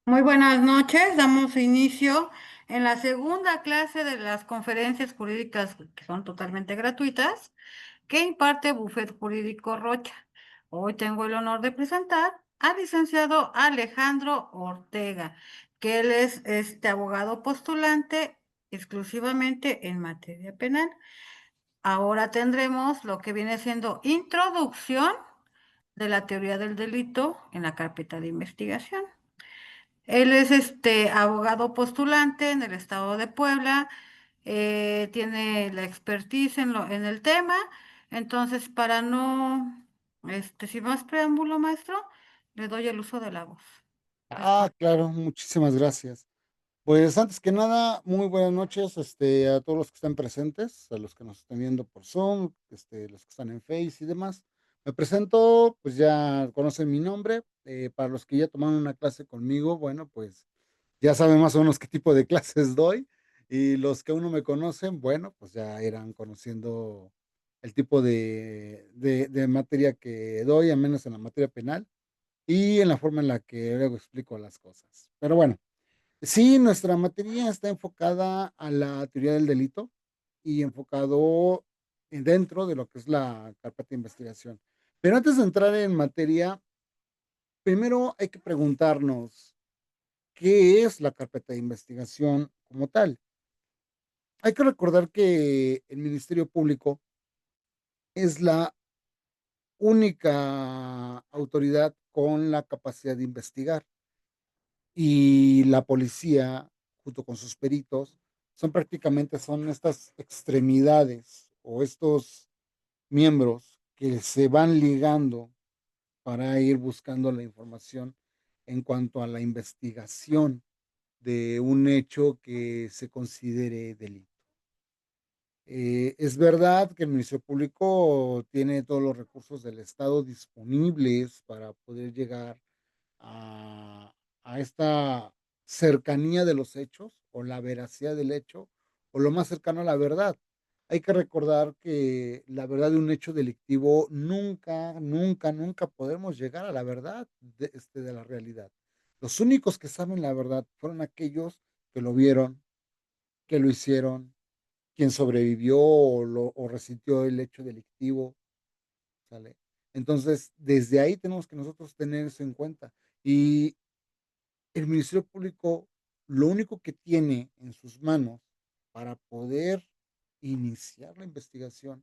Muy buenas noches, damos inicio en la segunda clase de las conferencias jurídicas que son totalmente gratuitas que imparte Bufet Jurídico Rocha. Hoy tengo el honor de presentar al licenciado Alejandro Ortega, que él es abogado postulante exclusivamente en materia penal. Ahora tendremos lo que viene siendo introducción de la teoría del delito en la carpeta de investigación. Él es abogado postulante en el estado de Puebla, tiene la expertise en el tema, entonces para no, sin más preámbulo, maestro, le doy el uso de la voz. Es Ah, claro, muchísimas gracias. Pues antes que nada, muy buenas noches, a todos los que están presentes, a los que nos están viendo por Zoom, los que están en Face y demás. Me presento, pues ya conocen mi nombre. Para los que ya tomaron una clase conmigo, bueno, pues ya saben más o menos qué tipo de clases doy. Y los que aún no me conocen, bueno, pues ya irán conociendo el tipo de materia que doy, al menos en la materia penal y en la forma en la que luego explico las cosas. Pero bueno, sí, nuestra materia está enfocada a la teoría del delito y enfocado dentro de lo que es la carpeta de investigación. Pero antes de entrar en materia, primero hay que preguntarnos qué es la carpeta de investigación como tal. Hay que recordar que el Ministerio Público es la única autoridad con la capacidad de investigar. Y la policía, junto con sus peritos, son estas extremidades o estos miembros que se van ligando para ir buscando la información en cuanto a la investigación de un hecho que se considere delito. Es verdad que el Ministerio Público tiene todos los recursos del Estado disponibles para poder llegar a, a esta cercanía de los hechos o la veracidad del hecho o lo más cercano a la verdad. Hay que recordar que la verdad de un hecho delictivo nunca podemos llegar a la verdad de la realidad. Los únicos que saben la verdad fueron aquellos que lo vieron, que lo hicieron, quien sobrevivió o resintió el hecho delictivo, ¿sale? Entonces, desde ahí tenemos que nosotros tener eso en cuenta. Y el Ministerio Público lo único que tiene en sus manos para poder iniciar la investigación,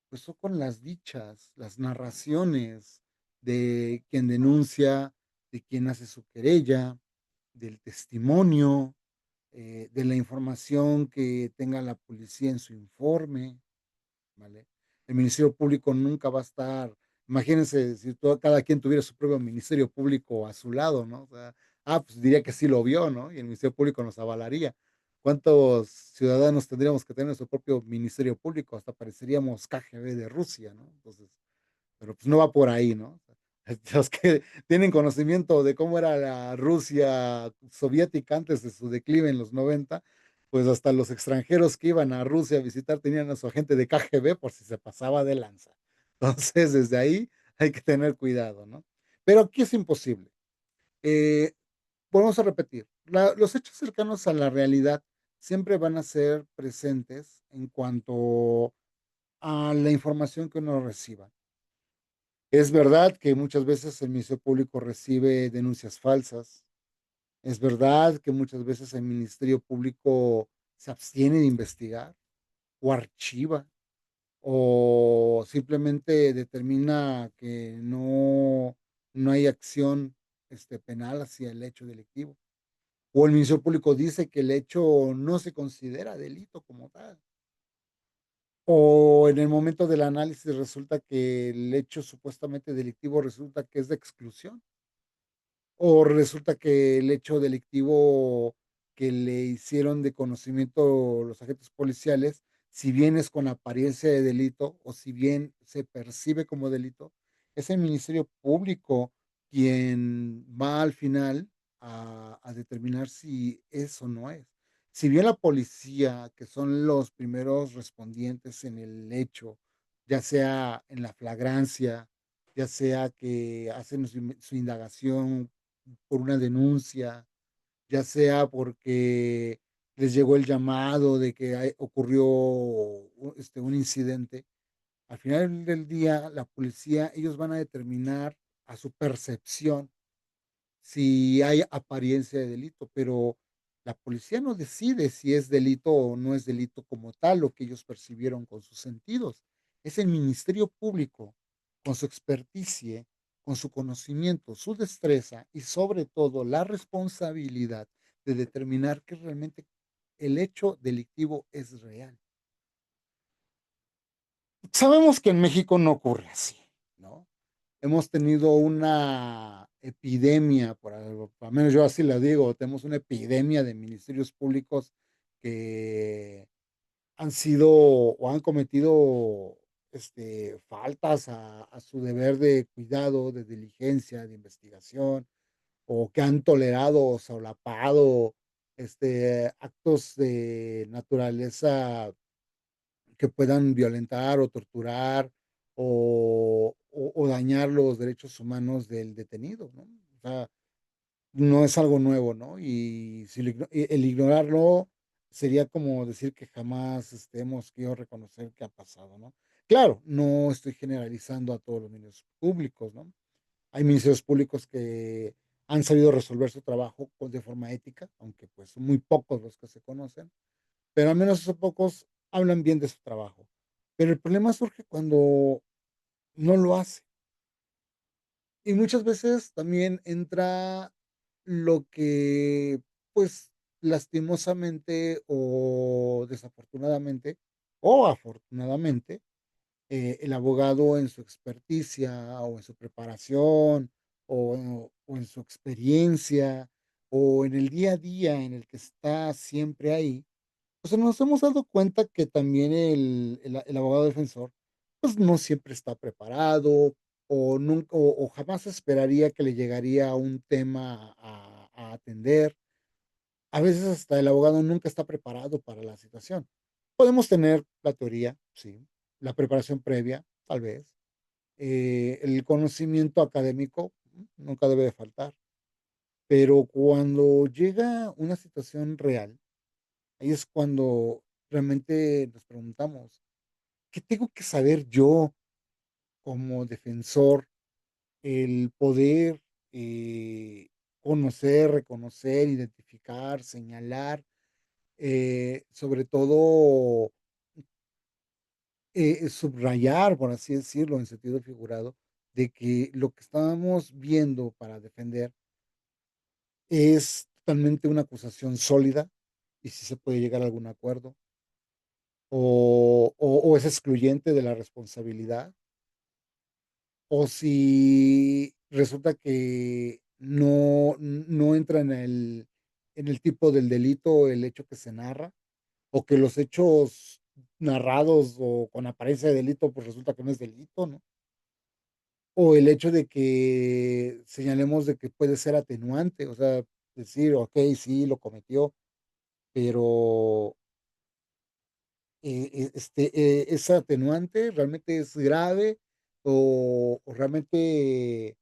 pues son con las dichas, las narraciones de quien denuncia, de quien hace su querella, del testimonio, de la información que tenga la policía en su informe, ¿vale? El Ministerio Público nunca va a estar, imagínense si cada quien tuviera su propio Ministerio Público a su lado, ¿no? O sea, pues diría que sí lo vio, ¿no? Y el Ministerio Público nos avalaría. ¿Cuántos ciudadanos tendríamos que tener nuestro propio Ministerio Público? Hasta pareceríamos KGB de Rusia, ¿no? Entonces, pero pues no va por ahí, ¿no? Los que tienen conocimiento de cómo era la Rusia soviética antes de su declive en los 90, pues hasta los extranjeros que iban a Rusia a visitar tenían a su agente de KGB por si se pasaba de lanza. Entonces, desde ahí hay que tener cuidado, ¿no? Pero aquí es imposible. Eh, Volvemos a repetir, los hechos cercanos a la realidad siempre van a ser presentes en cuanto a la información que uno reciba. Es verdad que muchas veces el Ministerio Público recibe denuncias falsas. Es verdad que muchas veces el Ministerio Público se abstiene de investigar o archiva o simplemente determina que no hay acción penal hacia el hecho delictivo. O el Ministerio Público dice que el hecho no se considera delito como tal. O en el momento del análisis resulta que el hecho supuestamente delictivo resulta que es de exclusión. O resulta que el hecho delictivo que le hicieron de conocimiento los agentes policiales, si bien es con apariencia de delito o si bien se percibe como delito, es el Ministerio Público quien va al final a determinar si eso no es. Si bien la policía, que son los primeros respondientes en el hecho, ya sea en la flagrancia, ya sea que hacen su indagación por una denuncia, ya sea porque les llegó el llamado de que ocurrió un incidente. Al final del día, la policía, ellos van a determinar a su percepción si hay apariencia de delito, pero la policía no decide si es delito o no es delito como tal, lo que ellos percibieron con sus sentidos. Es el Ministerio Público, con su experticia, con su conocimiento, su destreza y sobre todo la responsabilidad de determinar que realmente el hecho delictivo es real. Sabemos que en México no ocurre así, ¿no? Hemos tenido una epidemia, por algo, al menos yo así la digo, tenemos una epidemia de ministerios públicos que han sido o han cometido faltas a su deber de cuidado, de diligencia, de investigación, o que han tolerado o solapado actos de naturaleza que puedan violentar o torturar o dañar los derechos humanos del detenido, ¿no? O sea, no es algo nuevo, ¿no? Y si el ignorarlo sería como decir que jamás hemos querido reconocer que ha pasado, ¿no? Claro, no estoy generalizando a todos los ministerios públicos, ¿no? Hay ministerios públicos que han sabido resolver su trabajo de forma ética, aunque pues son muy pocos los que se conocen, pero al menos esos pocos hablan bien de su trabajo. Pero el problema surge cuando no lo hace. Y muchas veces también entra lo que, pues, lastimosamente o desafortunadamente, o afortunadamente, el abogado en su experticia o en su preparación o en su experiencia o en el día a día en el que está siempre ahí, o sea, nos hemos dado cuenta que también el abogado defensor, pues, no siempre está preparado, o nunca o jamás esperaría que le llegaría un tema a atender. A veces hasta el abogado nunca está preparado para la situación. Podemos tener la teoría, sí, la preparación previa, tal vez, el conocimiento académico, nunca debe de faltar, pero cuando llega una situación real, ahí es cuando realmente nos preguntamos, ¿qué tengo que saber yo como defensor? El poder conocer, reconocer, identificar, señalar, sobre todo subrayar, por así decirlo, en sentido figurado, de que lo que estábamos viendo para defender es totalmente una acusación sólida y si se puede llegar a algún acuerdo o es excluyente de la responsabilidad, o si resulta que no entra en el tipo del delito el hecho que se narra, o que los hechos narrados o con apariencia de delito, pues resulta que no es delito, ¿no? O el hecho de que señalemos de que puede ser atenuante, o sea, decir: "Okey, sí, lo cometió", pero ¿es atenuante? ¿Realmente es grave? ¿O realmente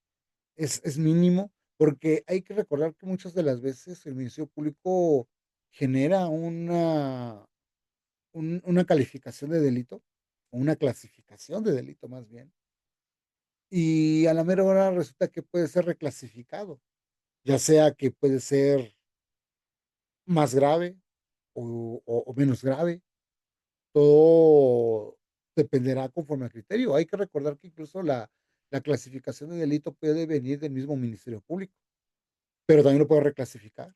es mínimo? Porque hay que recordar que muchas de las veces el Ministerio Público genera una calificación de delito, o una clasificación de delito, más bien, y a la mera hora resulta que puede ser reclasificado, ya sea que puede ser más grave o menos grave. Todo dependerá conforme a criterio. Hay que recordar que incluso la clasificación de delito puede venir del mismo Ministerio Público, pero también lo puede reclasificar.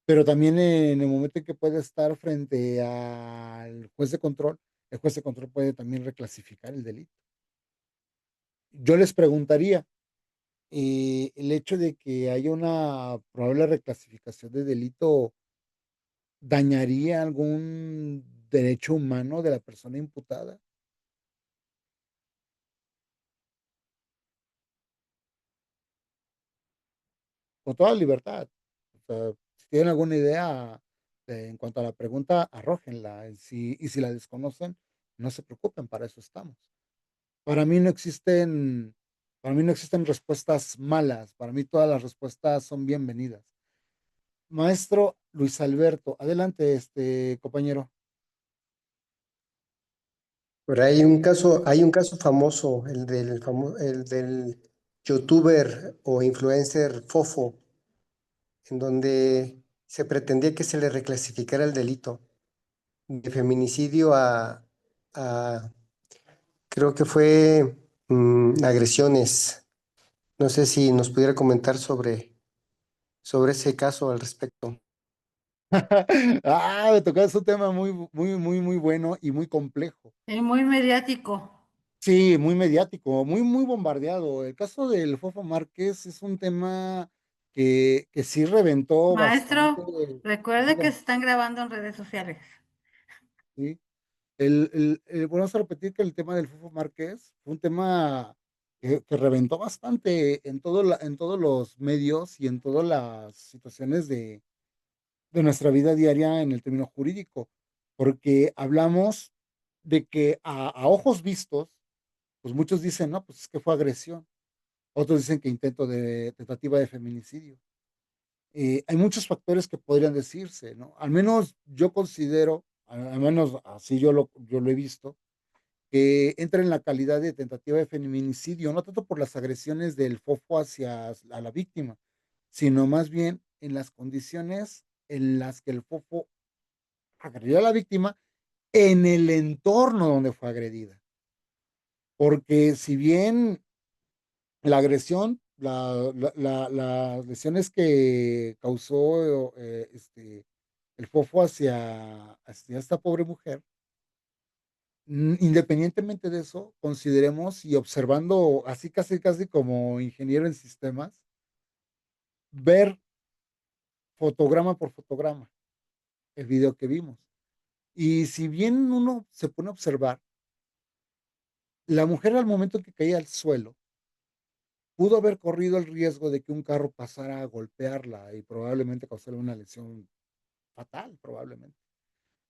Pero también en el momento en que puede estar frente al juez de control, el juez de control puede también reclasificar el delito. Yo les preguntaría, el hecho de que haya una probable reclasificación de delito, ¿dañaría algún derecho humano de la persona imputada? Con toda libertad. O sea, si tienen alguna idea, en cuanto a la pregunta, arrójenla, y si la desconocen, no se preocupen, para eso estamos. Para mí no existen Para mí no existen respuestas malas, para mí todas las respuestas son bienvenidas. Maestro Luis Alberto, adelante, compañero. Pero hay un caso famoso, el del youtuber o influencer Fofo, en donde se pretendía que se le reclasificara el delito de feminicidio a creo que fue agresiones. No sé si nos pudiera comentar sobre ese caso al respecto. Me tocó un tema muy, muy, muy, muy bueno y muy complejo. Y muy mediático. Sí, muy mediático, muy, muy bombardeado. El caso del Fofo Márquez es un tema que sí reventó bastante. Maestro, recuerde que Dígame, se están grabando en redes sociales. ¿sí? Volvemos a repetir que el tema del Fofo Márquez fue un tema que reventó bastante en todos los medios y en todas las situaciones de nuestra vida diaria en el término jurídico, porque hablamos de que a ojos vistos, pues muchos dicen, no, pues es que fue agresión, otros dicen que intento de tentativa de feminicidio. Hay muchos factores que podrían decirse, ¿no? Al menos yo considero, al menos así yo lo he visto, que entra en la calidad de tentativa de feminicidio, no tanto por las agresiones del fofo hacia a la víctima, sino más bien en las condiciones en las que el fofo agredió a la víctima en el entorno donde fue agredida. Porque si bien la agresión, las lesiones que causó el fofo hacia esta pobre mujer, independientemente de eso, consideremos y observando así casi casi como ingeniero en sistemas, ver fotograma por fotograma el video que vimos. Y si bien uno se pone a observar, la mujer al momento en que caía al suelo, pudo haber corrido el riesgo de que un carro pasara a golpearla y probablemente causarle una lesión fatal, probablemente.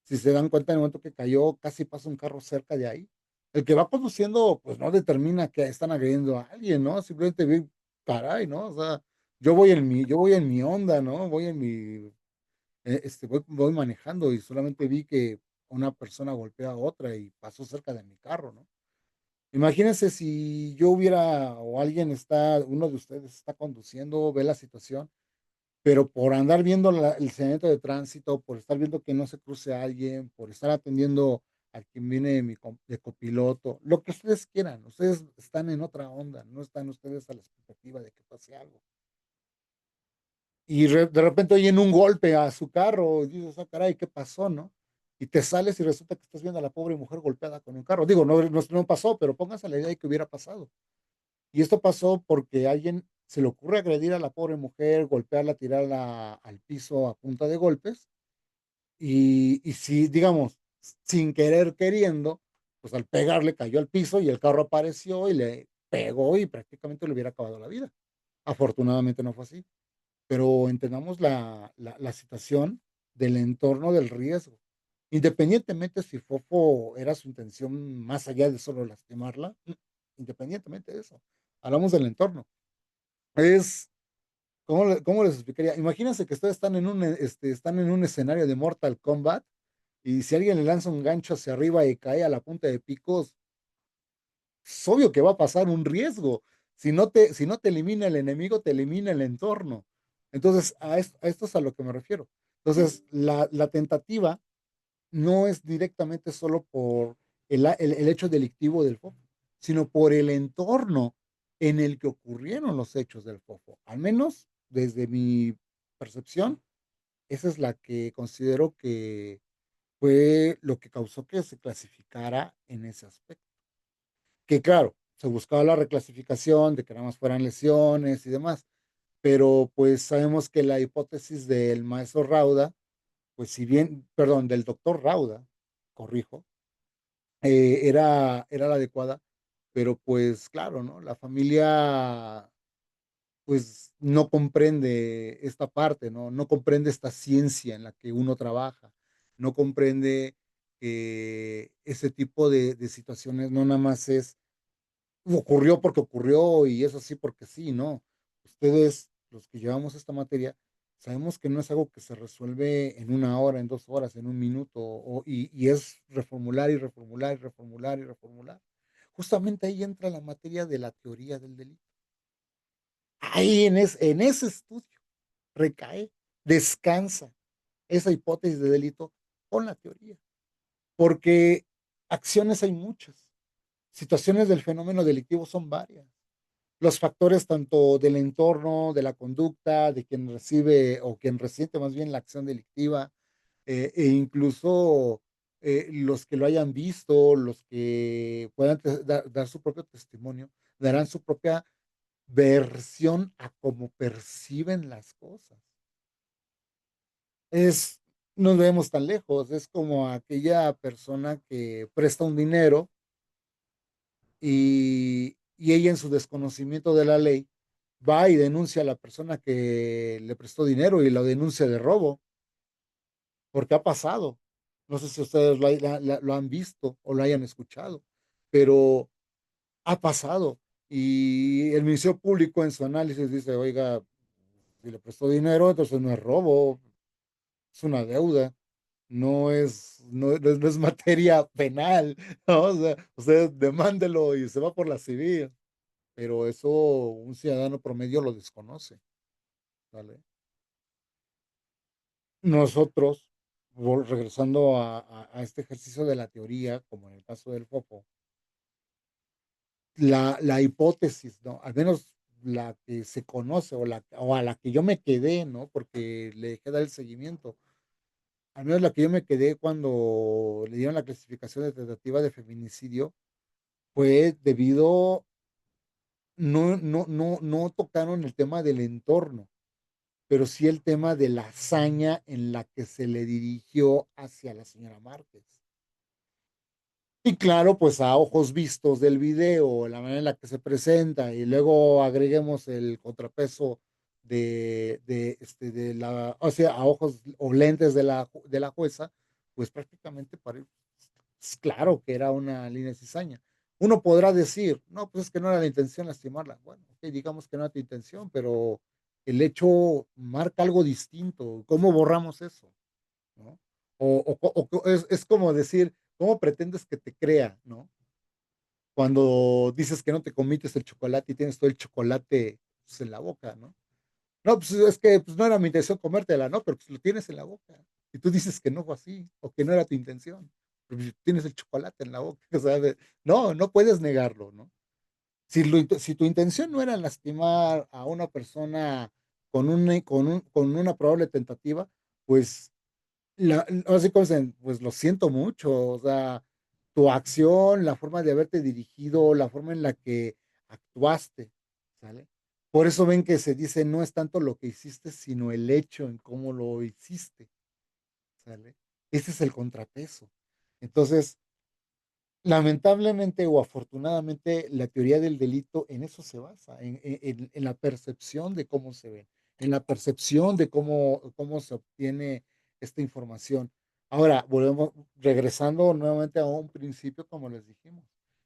Si se dan cuenta, en el momento que cayó, casi pasa un carro cerca de ahí. El que va conduciendo, pues no determina que están agrediendo a alguien, ¿no? Simplemente ve, caray, ¿no? O sea, yo voy en mi onda, ¿no? Voy en mi, voy manejando y solamente vi que una persona golpea a otra y pasó cerca de mi carro, ¿no? Imagínense si yo hubiera o alguien está, uno de ustedes está conduciendo, ve la situación, pero por andar viendo el señalamiento de tránsito, por estar viendo que no se cruce a alguien, por estar atendiendo a quien viene de copiloto, lo que ustedes quieran, ustedes están en otra onda, no están ustedes a la expectativa de que pase algo. Y de repente oyen un golpe a su carro y dices, ah, caray, ¿qué pasó, no? Y te sales y resulta que estás viendo a la pobre mujer golpeada con un carro. Digo, no pasó, pero pónganse la idea de que hubiera pasado. Y esto pasó porque a alguien se le ocurre agredir a la pobre mujer, golpearla, tirarla al piso a punta de golpes. Y si, digamos, sin querer queriendo, pues al pegarle cayó al piso y el carro apareció y le pegó y prácticamente le hubiera acabado la vida. Afortunadamente no fue así, pero entendamos la situación del entorno del riesgo. Independientemente si Fofo era su intención más allá de solo lastimarla, independientemente de eso, hablamos del entorno. Es, cómo les explicaría? Imagínense que ustedes están en un escenario de Mortal Kombat y si alguien le lanza un gancho hacia arriba y cae a la punta de picos, es obvio que va a pasar un riesgo. Si no te elimina el enemigo, te elimina el entorno. Entonces, a esto es a lo que me refiero. Entonces, la tentativa no es directamente solo por el hecho delictivo del FOFO, sino por el entorno en el que ocurrieron los hechos del FOFO. Al menos desde mi percepción, esa es la que considero que fue lo que causó que se clasificara en ese aspecto. Que claro, se buscaba la reclasificación de que nada más fueran lesiones y demás, pero pues sabemos que la hipótesis del maestro Rauda, pues si bien, perdón, del doctor Rauda, corrijo, era la adecuada, pero pues claro, ¿no? La familia pues no comprende esta parte, ¿no? No comprende esta ciencia en la que uno trabaja, no comprende que ese tipo de situaciones no nada más es ocurrió porque ocurrió y es así porque sí, ¿no? Ustedes, los que llevamos esta materia, sabemos que no es algo que se resuelve en una hora, en 2 horas, en un minuto, y es reformular y reformular y reformular y reformular. Justamente ahí entra la materia de la teoría del delito. Ahí en ese estudio recae, descansa esa hipótesis de delito con la teoría, porque acciones hay muchas, situaciones del fenómeno delictivo son varias. Los factores tanto del entorno, de la conducta, de quien recibe o quien resiente más bien la acción delictiva, e incluso los que lo hayan visto, los que puedan dar su propio testimonio, darán su propia versión a cómo perciben las cosas. Es, no nos vemos tan lejos, es como aquella persona que presta un dinero y ella en su desconocimiento de la ley va y denuncia a la persona que le prestó dinero y lo denuncia de robo, porque ha pasado. No sé si ustedes lo han visto o lo hayan escuchado, pero ha pasado. Y el Ministerio Público en su análisis dice, oiga, si le prestó dinero, entonces no es robo, es una deuda, no es materia penal, ¿no? O sea, usted demándelo y se va por la civil, pero eso un ciudadano promedio lo desconoce, ¿vale? Nosotros, regresando a este ejercicio de la teoría, como en el caso del FOFO, la hipótesis, ¿no? Al menos la que se conoce o a la que yo me quedé, ¿no? Porque le dejé dar el seguimiento. Al menos la que yo me quedé cuando le dieron la clasificación de tentativa de feminicidio fue debido, no tocaron el tema del entorno, pero sí el tema de la hazaña en la que se le dirigió hacia la señora Márquez. Y claro, pues a ojos vistos del video, la manera en la que se presenta, y luego agreguemos el contrapeso o sea, a ojos o lentes de la jueza, pues prácticamente es claro que era una línea de cizaña. Uno podrá decir, no, pues es que no era la intención lastimarla. Bueno, ok, digamos que no era tu intención, pero el hecho marca algo distinto. ¿Cómo borramos eso? ¿No? Es como decir, ¿cómo pretendes que te crea, ¿no? Cuando dices que no te comites el chocolate y tienes todo el chocolate pues, en la boca, ¿no? No, pues es que pues, no era mi intención comértela, ¿no? Pero pues lo tienes en la boca. Y tú dices que no fue así, o que no era tu intención. Pero pues, tienes el chocolate en la boca. O sea, no, no puedes negarlo, ¿no? Si tu intención no era lastimar a una persona con una probable tentativa, pues así como dicen, pues lo siento mucho, o sea, tu acción, la forma de haberte dirigido, la forma en la que actuaste, ¿sale? Por eso ven que se dice, no es tanto lo que hiciste, sino el hecho en cómo lo hiciste, ¿sale? Ese es el contrapeso. Entonces, lamentablemente o afortunadamente, la teoría del delito en eso se basa, en la percepción de cómo se ve, en la percepción de cómo se obtiene esta información. Ahora, volvemos, regresando nuevamente a un principio, como les dijimos.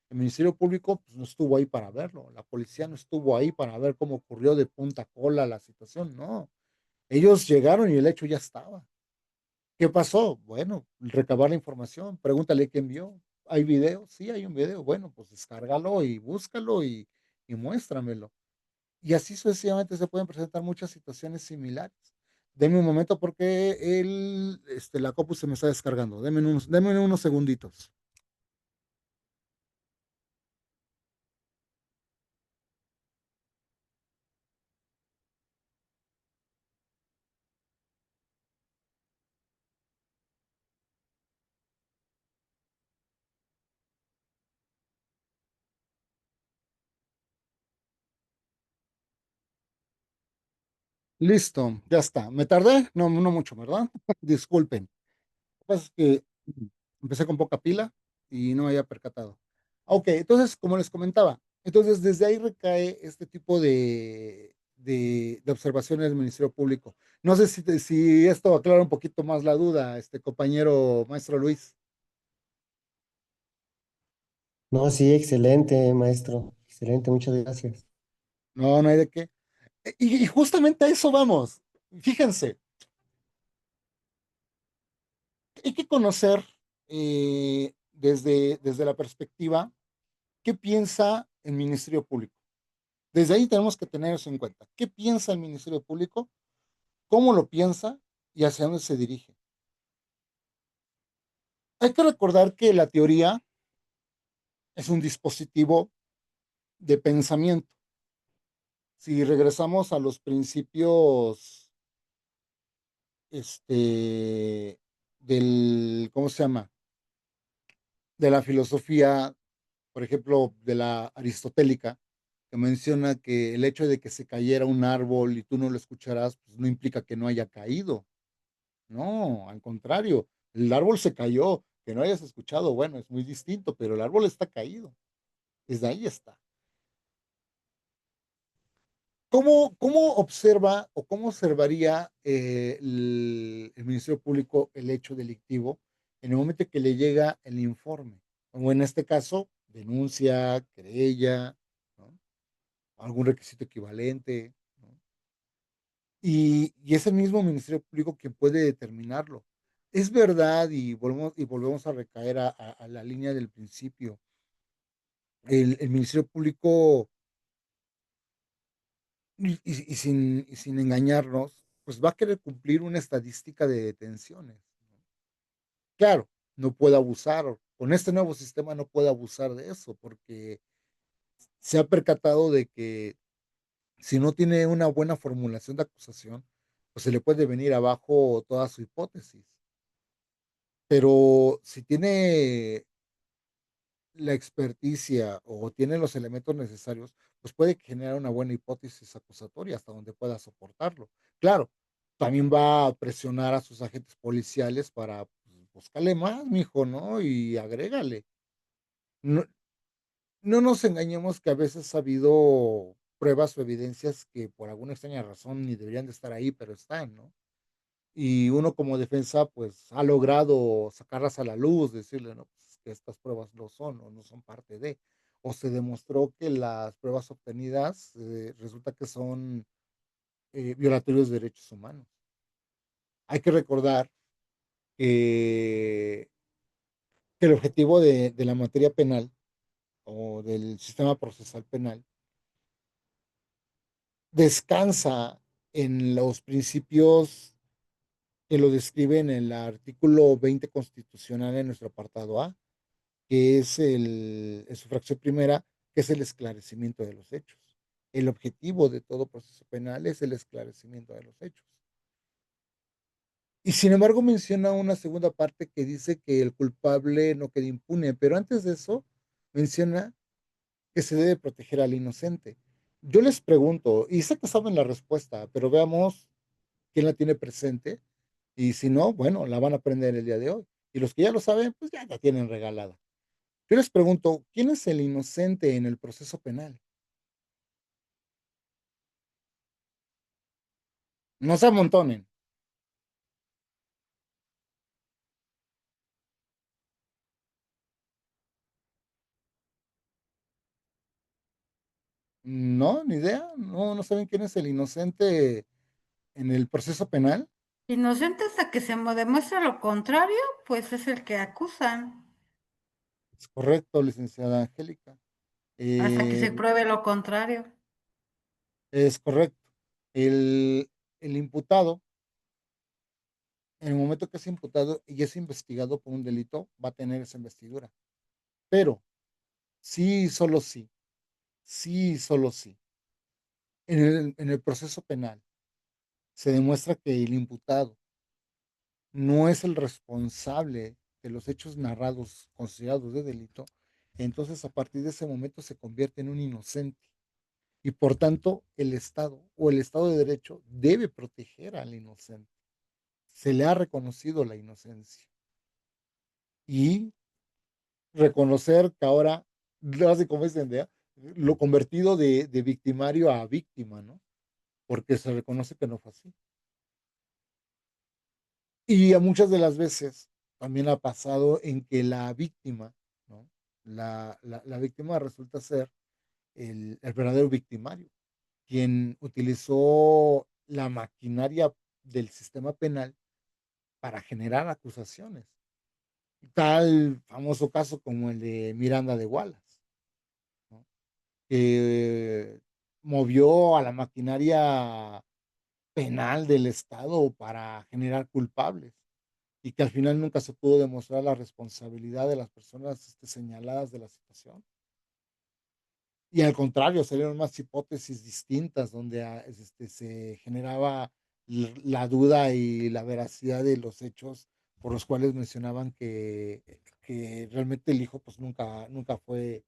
El Ministerio Público pues, no estuvo ahí para verlo, la policía no estuvo ahí para ver cómo ocurrió de punta a cola la situación, no. Ellos llegaron y el hecho ya estaba. ¿Qué pasó? Bueno, recabar la información, pregúntale quién vio. ¿Hay video? Sí, hay un video. Bueno, pues descárgalo y búscalo y muéstramelo. Y así sucesivamente se pueden presentar muchas situaciones similares. Denme un momento porque la compu se me está descargando. Denme unos segunditos. Listo, ya está. ¿Me tardé? No, no mucho, ¿verdad? Disculpen. Lo que pasa es que empecé con poca pila y no me había percatado. Ok, entonces, como les comentaba, entonces desde ahí recae este tipo de observaciones del Ministerio Público. No sé si esto aclara un poquito más la duda, este compañero maestro Luis. No, sí, excelente, maestro. Excelente, muchas gracias. No, no hay de qué. Y justamente a eso vamos. Fíjense, hay que conocer desde la perspectiva qué piensa el Ministerio Público. Desde ahí tenemos que tener eso en cuenta. ¿Qué piensa el Ministerio Público? ¿Cómo lo piensa? ¿Y hacia dónde se dirige? Hay que recordar que la teoría es un dispositivo de pensamiento. Si regresamos a los principios, ¿cómo se llama? De la filosofía, por ejemplo, de la aristotélica, que menciona que el hecho de que se cayera un árbol y tú no lo escucharás, pues no implica que no haya caído. No, al contrario, el árbol se cayó, que no hayas escuchado, bueno, es muy distinto, pero el árbol está caído. Desde ahí está. ¿Cómo observa o cómo observaría el Ministerio Público el hecho delictivo en el momento que le llega el informe? O en este caso, denuncia, querella, ¿no? Algún requisito equivalente, ¿no? Y es el mismo Ministerio Público quien puede determinarlo. Es verdad, y volvemos a recaer a la línea del principio. El Ministerio Público, y sin engañarnos, pues va a querer cumplir una estadística de detenciones. Claro, no puede abusar. Con este nuevo sistema no puede abusar de eso, porque se ha percatado de que si no tiene una buena formulación de acusación, pues se le puede venir abajo toda su hipótesis. Pero si tiene la experticia o tiene los elementos necesarios, pues puede generar una buena hipótesis acusatoria hasta donde pueda soportarlo. Claro, también va a presionar a sus agentes policiales para pues, búscale más, mijo, ¿no? Y agrégale. No, no nos engañemos que a veces ha habido pruebas o evidencias que por alguna extraña razón ni deberían de estar ahí, pero están, ¿no? Y uno como defensa, pues ha logrado sacarlas a la luz, decirle, no, pues que estas pruebas no son o no son parte de, o se demostró que las pruebas obtenidas resulta que son violatorios de derechos humanos. Hay que recordar que el objetivo de la materia penal o del sistema procesal penal descansa en los principios que lo describen en el artículo 20 constitucional en nuestro apartado A, que es en su fracción primera, que es el esclarecimiento de los hechos. El objetivo de todo proceso penal es el esclarecimiento de los hechos. Y sin embargo menciona una segunda parte que dice que el culpable no quede impune, pero antes de eso menciona que se debe proteger al inocente. Yo les pregunto, y sé que saben la respuesta, pero veamos quién la tiene presente, y si no, bueno, la van a aprender el día de hoy. Y los que ya lo saben, pues ya la tienen regalada. Yo les pregunto, ¿quién es el inocente en el proceso penal? No se amontonen. No, ni idea. No, no saben quién es el inocente en el proceso penal. Inocente hasta que se demuestre lo contrario, pues es el que acusan, Es correcto, licenciada Angélica. hasta que Eh, se pruebe lo contrario. es correcto. El imputado, en el momento que es imputado y es investigado por un delito, va a tener esa investidura. Pero sí, solo sí, sí, solo sí. En el proceso penal se demuestra que el imputado no es el responsable de los hechos narrados considerados de delito, entonces a partir de ese momento se convierte en un inocente. Y por tanto, el Estado o el Estado de Derecho debe proteger al inocente. Se le ha reconocido la inocencia. Y reconocer que ahora, así como dicen, lo convertido de victimario a víctima, ¿no? Porque se reconoce que no fue así. Y a muchas de las veces también ha pasado en que la víctima, ¿no? La víctima resulta ser el verdadero victimario, quien utilizó la maquinaria del sistema penal para generar acusaciones. Tal famoso caso como el de Miranda de Wallace, ¿no? Que movió a la maquinaria penal del Estado para generar culpables y que al final nunca se pudo demostrar la responsabilidad de las personas señaladas de la situación. Y al contrario, salieron más hipótesis distintas donde se generaba la duda y la veracidad de los hechos por los cuales mencionaban que realmente el hijo pues nunca fue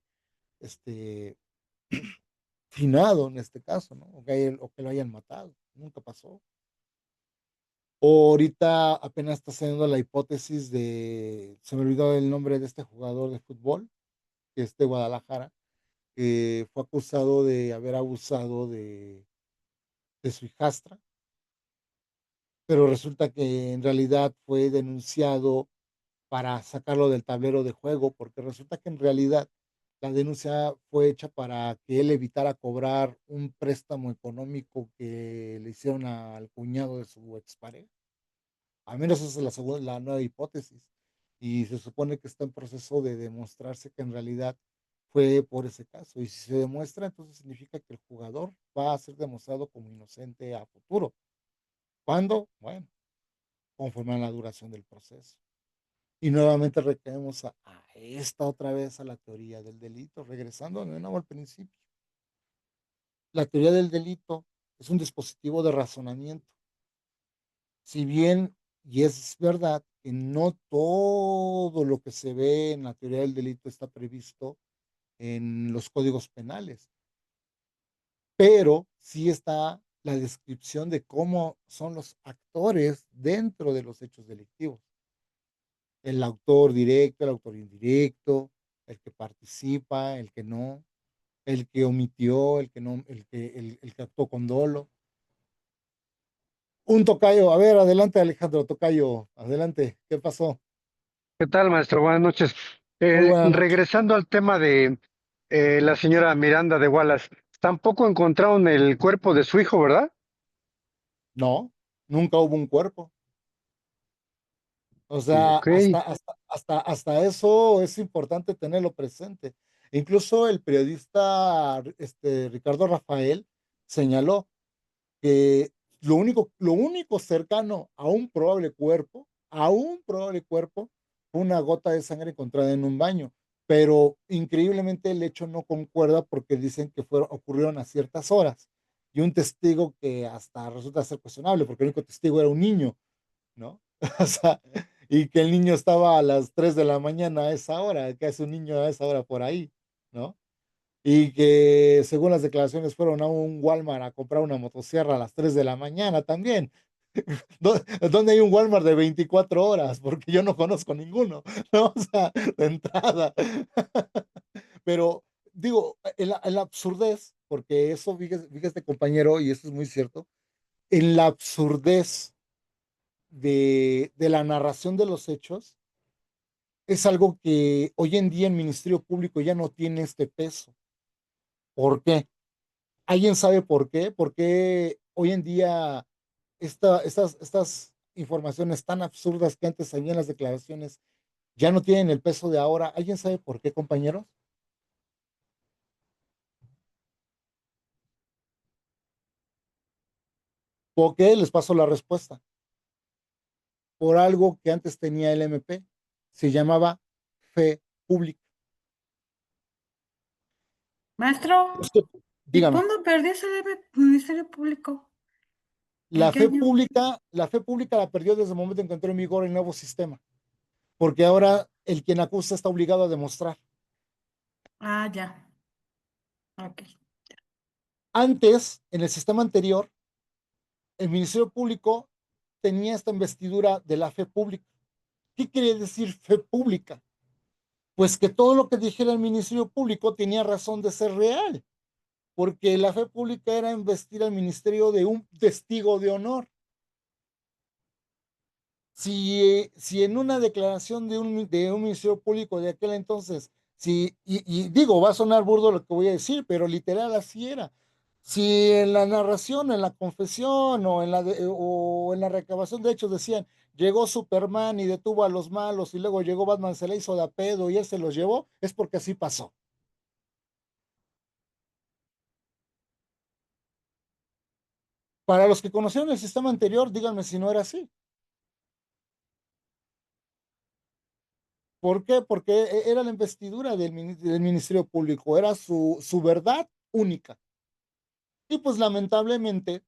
este, finado en este caso, ¿no? O que lo hayan matado, nunca pasó. O ahorita apenas está saliendo la hipótesis se me olvidó el nombre de este jugador de fútbol, que es de Guadalajara, que fue acusado de haber abusado de su hijastra, pero resulta que en realidad fue denunciado para sacarlo del tablero de juego, porque resulta que en realidad la denuncia fue hecha para que él evitara cobrar un préstamo económico que le hicieron al cuñado de su expareja. Al menos esa es la nueva hipótesis. Y se supone que está en proceso de demostrarse que en realidad fue por ese caso. Y si se demuestra, entonces significa que el jugador va a ser demostrado como inocente a futuro. ¿Cuándo? Bueno, conforme a la duración del proceso. Y nuevamente recaemos a esta otra vez a la teoría del delito, regresando de nuevo al principio. La teoría del delito es un dispositivo de razonamiento. Si bien, y es verdad que no todo lo que se ve en la teoría del delito está previsto en los códigos penales, pero sí está la descripción de cómo son los actores dentro de los hechos delictivos. El autor directo, el autor indirecto, el que participa, el que no, el que omitió, el que no, el que actuó con dolo. Un tocayo, a ver, adelante Alejandro, tocayo, adelante, ¿qué pasó? ¿Qué tal, maestro? Buenas noches. Muy buenas noches. Regresando al tema de la señora Miranda de Wallace, tampoco encontraron el cuerpo de su hijo, ¿verdad? No, nunca hubo un cuerpo. O sea, Ok, hasta eso es importante tenerlo presente. Incluso el periodista Ricardo Rafael señaló que lo único cercano a un probable cuerpo, fue una gota de sangre encontrada en un baño. Pero increíblemente el hecho no concuerda porque dicen que ocurrieron a ciertas horas. Y un testigo que hasta resulta ser cuestionable, porque el único testigo era un niño, ¿no? O sea, y que el niño estaba a las 3 de la mañana a esa hora, que hace un niño a esa hora por ahí, ¿no? Y que según las declaraciones fueron a un Walmart a comprar una motosierra a las 3 de la mañana también. ¿Dónde hay un Walmart de 24 horas? Porque yo no conozco ninguno, ¿no? O sea, de entrada. Pero digo, en la absurdez, porque eso, fíjate compañero, y eso es muy cierto, en la absurdez de la narración de los hechos, es algo que hoy en día el Ministerio Público ya no tiene este peso. ¿Por qué? ¿Alguien sabe por qué? Porque hoy en día estas informaciones tan absurdas que antes había en las declaraciones ya no tienen el peso de ahora. ¿Alguien sabe por qué, compañeros? ¿Por qué? Les paso la respuesta. Por algo que antes tenía el MP. Se llamaba fe pública. Maestro, Usted, ¿y dígame, cuándo perdió ese Ministerio Público? ¿En qué año? la fe pública la perdió desde el momento en que entró en vigor el nuevo sistema, porque ahora el quien acusa está obligado a demostrar. Ah, ya. Ok. Antes, en el sistema anterior, el Ministerio Público tenía esta investidura de la fe pública. ¿Qué quiere decir fe pública? Pues que todo lo que dijera el Ministerio Público tenía razón de ser real, porque la fe pública era investir al ministerio de un testigo de honor. Si en una declaración de un ministerio público de aquel entonces Sí, y digo, va a sonar burdo lo que voy a decir, pero literal así era. Si en la narración, en la confesión o en la recabación de hechos decían, llegó Superman y detuvo a los malos y luego llegó Batman, se le hizo de a pedo y él se los llevó, es porque así pasó. Para los que conocieron el sistema anterior, díganme si no era así. ¿Por qué? Porque era la investidura del Ministerio Público, era su verdad única. Y pues lamentablemente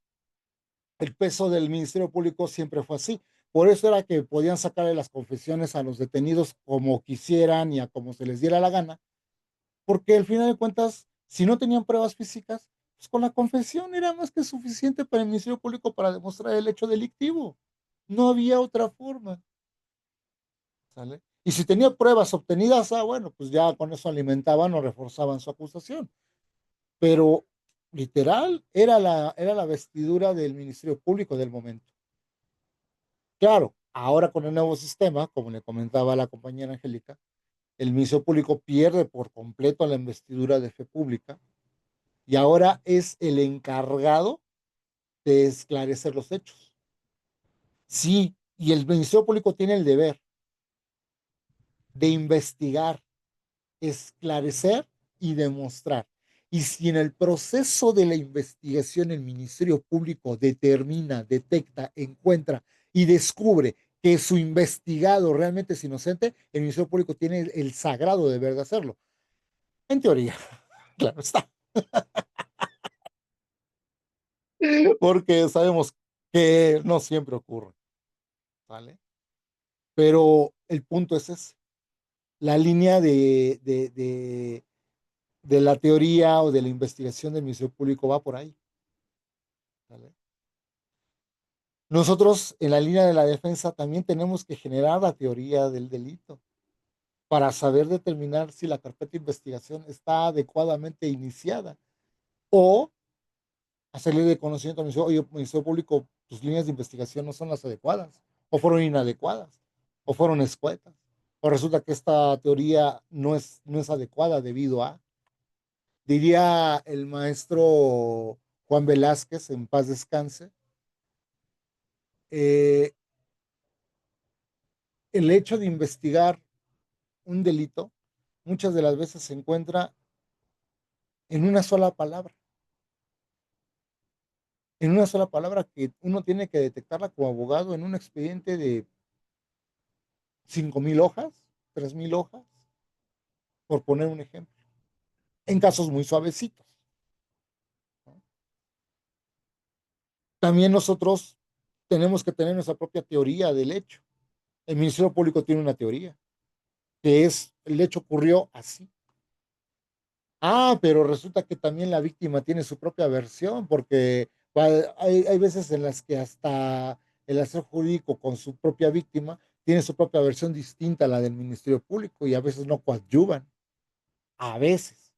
el peso del Ministerio Público siempre fue así. Por eso era que podían sacarle las confesiones a los detenidos como quisieran y a como se les diera la gana, porque al final de cuentas, si no tenían pruebas físicas, pues con la confesión era más que suficiente para el Ministerio Público para demostrar el hecho delictivo. No había otra forma, ¿sale? Y si tenía pruebas obtenidas, bueno, pues ya con eso alimentaban o reforzaban su acusación. Pero literal, era la vestidura del Ministerio Público del momento. Claro, ahora con el nuevo sistema, como le comentaba la compañera Angélica, el Ministerio Público pierde por completo la investidura de fe pública y ahora es el encargado de esclarecer los hechos. Sí, y el Ministerio Público tiene el deber de investigar, esclarecer y demostrar. Y si en el proceso de la investigación el Ministerio Público determina, detecta, encuentra y descubre que su investigado realmente es inocente, el Ministerio Público tiene el sagrado deber de hacerlo. En teoría, claro está, porque sabemos que no siempre ocurre, ¿vale? Pero el punto es ese. La línea de la teoría o de la investigación del Ministerio Público va por ahí, ¿vale? Nosotros en la línea de la defensa también tenemos que generar la teoría del delito para saber determinar si la carpeta de investigación está adecuadamente iniciada o hacerle de conocimiento al Ministerio, oye, Ministerio Público, tus líneas de investigación no son las adecuadas, o fueron inadecuadas, o fueron escuetas, o resulta que esta teoría no es adecuada debido a, diría el maestro Juan Velázquez, en paz descanse, eh, el hecho de investigar un delito muchas de las veces se encuentra en una sola palabra, en una sola palabra que uno tiene que detectarla como abogado en un expediente de 5,000 hojas, 3,000 hojas, por poner un ejemplo, en casos muy suavecitos, ¿no? También nosotros tenemos que tener nuestra propia teoría del hecho. El Ministerio Público tiene una teoría, que es el hecho ocurrió así. Pero resulta que también la víctima tiene su propia versión, porque hay veces en las que hasta el asesor jurídico con su propia víctima tiene su propia versión distinta a la del Ministerio Público y a veces no coadyuvan, a veces,